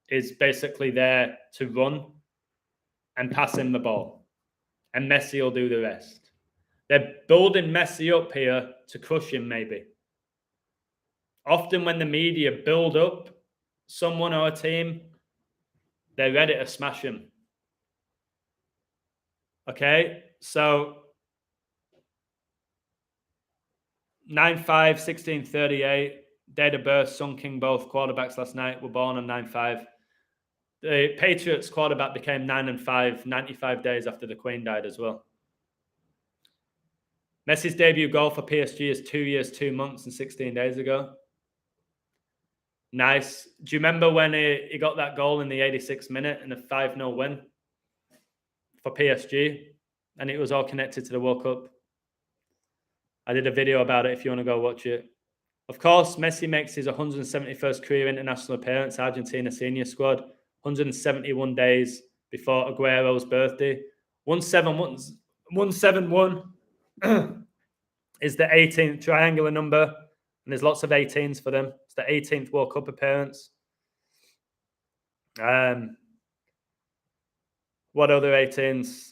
is basically there to run and pass him the ball. And Messi will do the rest. They're building Messi up here to crush him, maybe. Often when the media build up someone or a team, they're ready to smash him. Okay, so 9-5, 1638, date of birth, Sun King, both quarterbacks last night were born on 9-5. The Patriots quarterback became 9-5, 95 days after the Queen died as well. Messi's debut goal for PSG is 2 years, 2 months, and 16 days ago. Nice. Do you remember when he got that goal in the 86th minute and a 5-0 win for PSG? And it was all connected to the World Cup. I did a video about it if you want to go watch it. Of course, Messi makes his 171st career international appearance, Argentina senior squad, 171 days before Aguero's birthday. 171 is the 18th triangular number, and there's lots of 18s for them. It's the 18th World Cup appearance. What other 18s?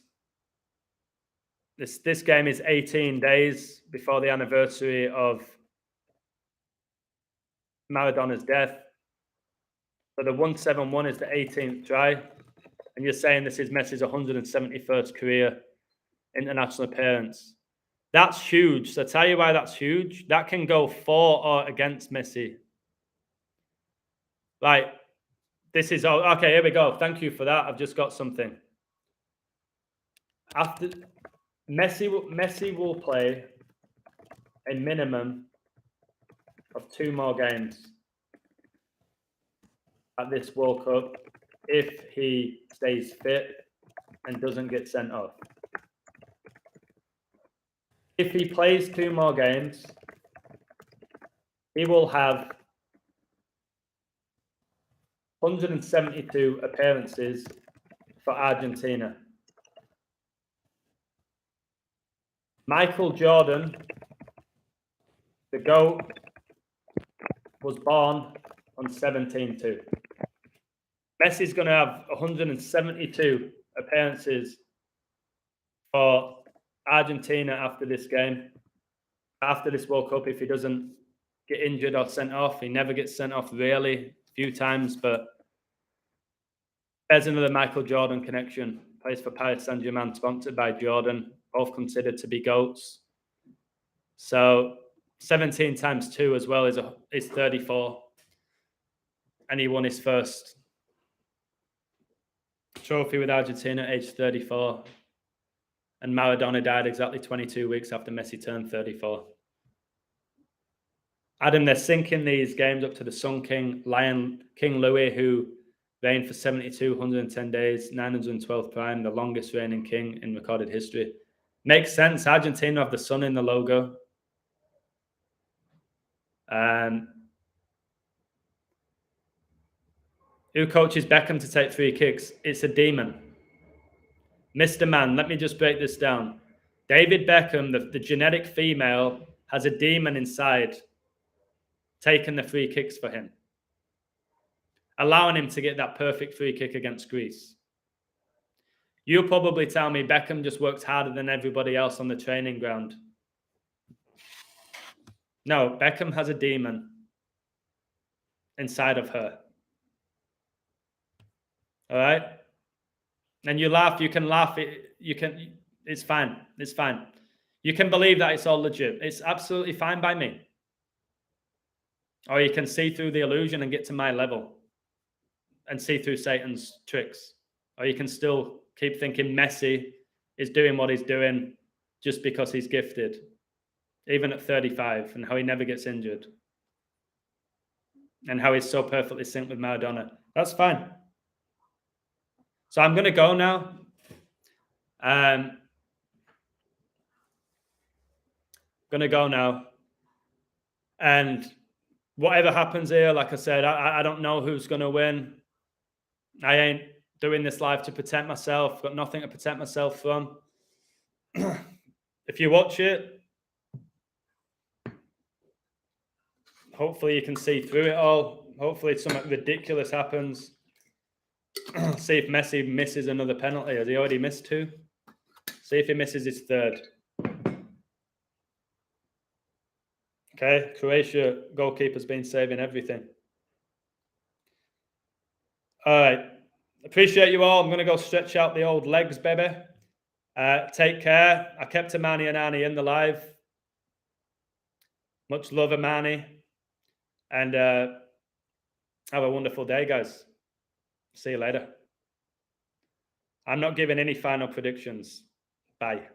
This game is 18 days before the anniversary of Maradona's death. So the 171 is the 18th try. And you're saying this is Messi's 171st career international appearance. That's huge. So I'll tell you why that's huge. That can go for or against Messi. Right. This is... okay, here we go. Thank you for that. I've just got something. After Messi will play a minimum of 2 more games at this World Cup if he stays fit and doesn't get sent off. If he plays 2 more games, he will have 172 appearances for Argentina. Michael Jordan, the GOAT, was born on 17-2. Messi's going to have 172 appearances for Argentina after this game. After this World Cup, if he doesn't get injured or sent off, he never gets sent off really, a few times, but there's another Michael Jordan connection. Plays for Paris Saint-Germain, sponsored by Jordan, both considered to be GOATs. So 17 times 2 as well is 34. And he won his first trophy with Argentina, age 34. And Maradona died exactly 22 weeks after Messi turned 34. Adam, they're syncing these games up to the Sun King, King Louis, who reigned for 72, 110 days, 912th prime, the longest reigning king in recorded history. Makes sense. Argentina have the sun in the logo. Who coaches Beckham to take free kicks? It's a demon. Mr. Man, let me just break this down. David Beckham, the genetic female, has a demon inside taking the free kicks for him, allowing him to get that perfect free kick against Greece. You'll probably tell me Beckham just works harder than everybody else on the training ground. No, Beckham has a demon inside of her. All right? And you laugh, you can laugh, it's fine, it's fine. You can believe that it's all legit. It's absolutely fine by me. Or you can see through the illusion and get to my level and see through Satan's tricks. Or you can still keep thinking Messi is doing what he's doing just because he's gifted, even at 35, and how he never gets injured. And how he's so perfectly synced with Maradona. That's fine. So I'm going to go now. And whatever happens here, like I said, I don't know who's going to win. I ain't doing this live to protect myself. Got nothing to protect myself from. If you watch it, hopefully you can see through it all. Hopefully something ridiculous happens. See if Messi misses another penalty. Has he already missed 2? See if he misses his 3rd. Okay, Croatia goalkeeper's been saving everything. All right. Appreciate you all. I'm going to go stretch out the old legs, baby. Take care. I kept Amani and Annie in the live. Much love, Amani. And have a wonderful day, guys. See you later. I'm not giving any final predictions. Bye.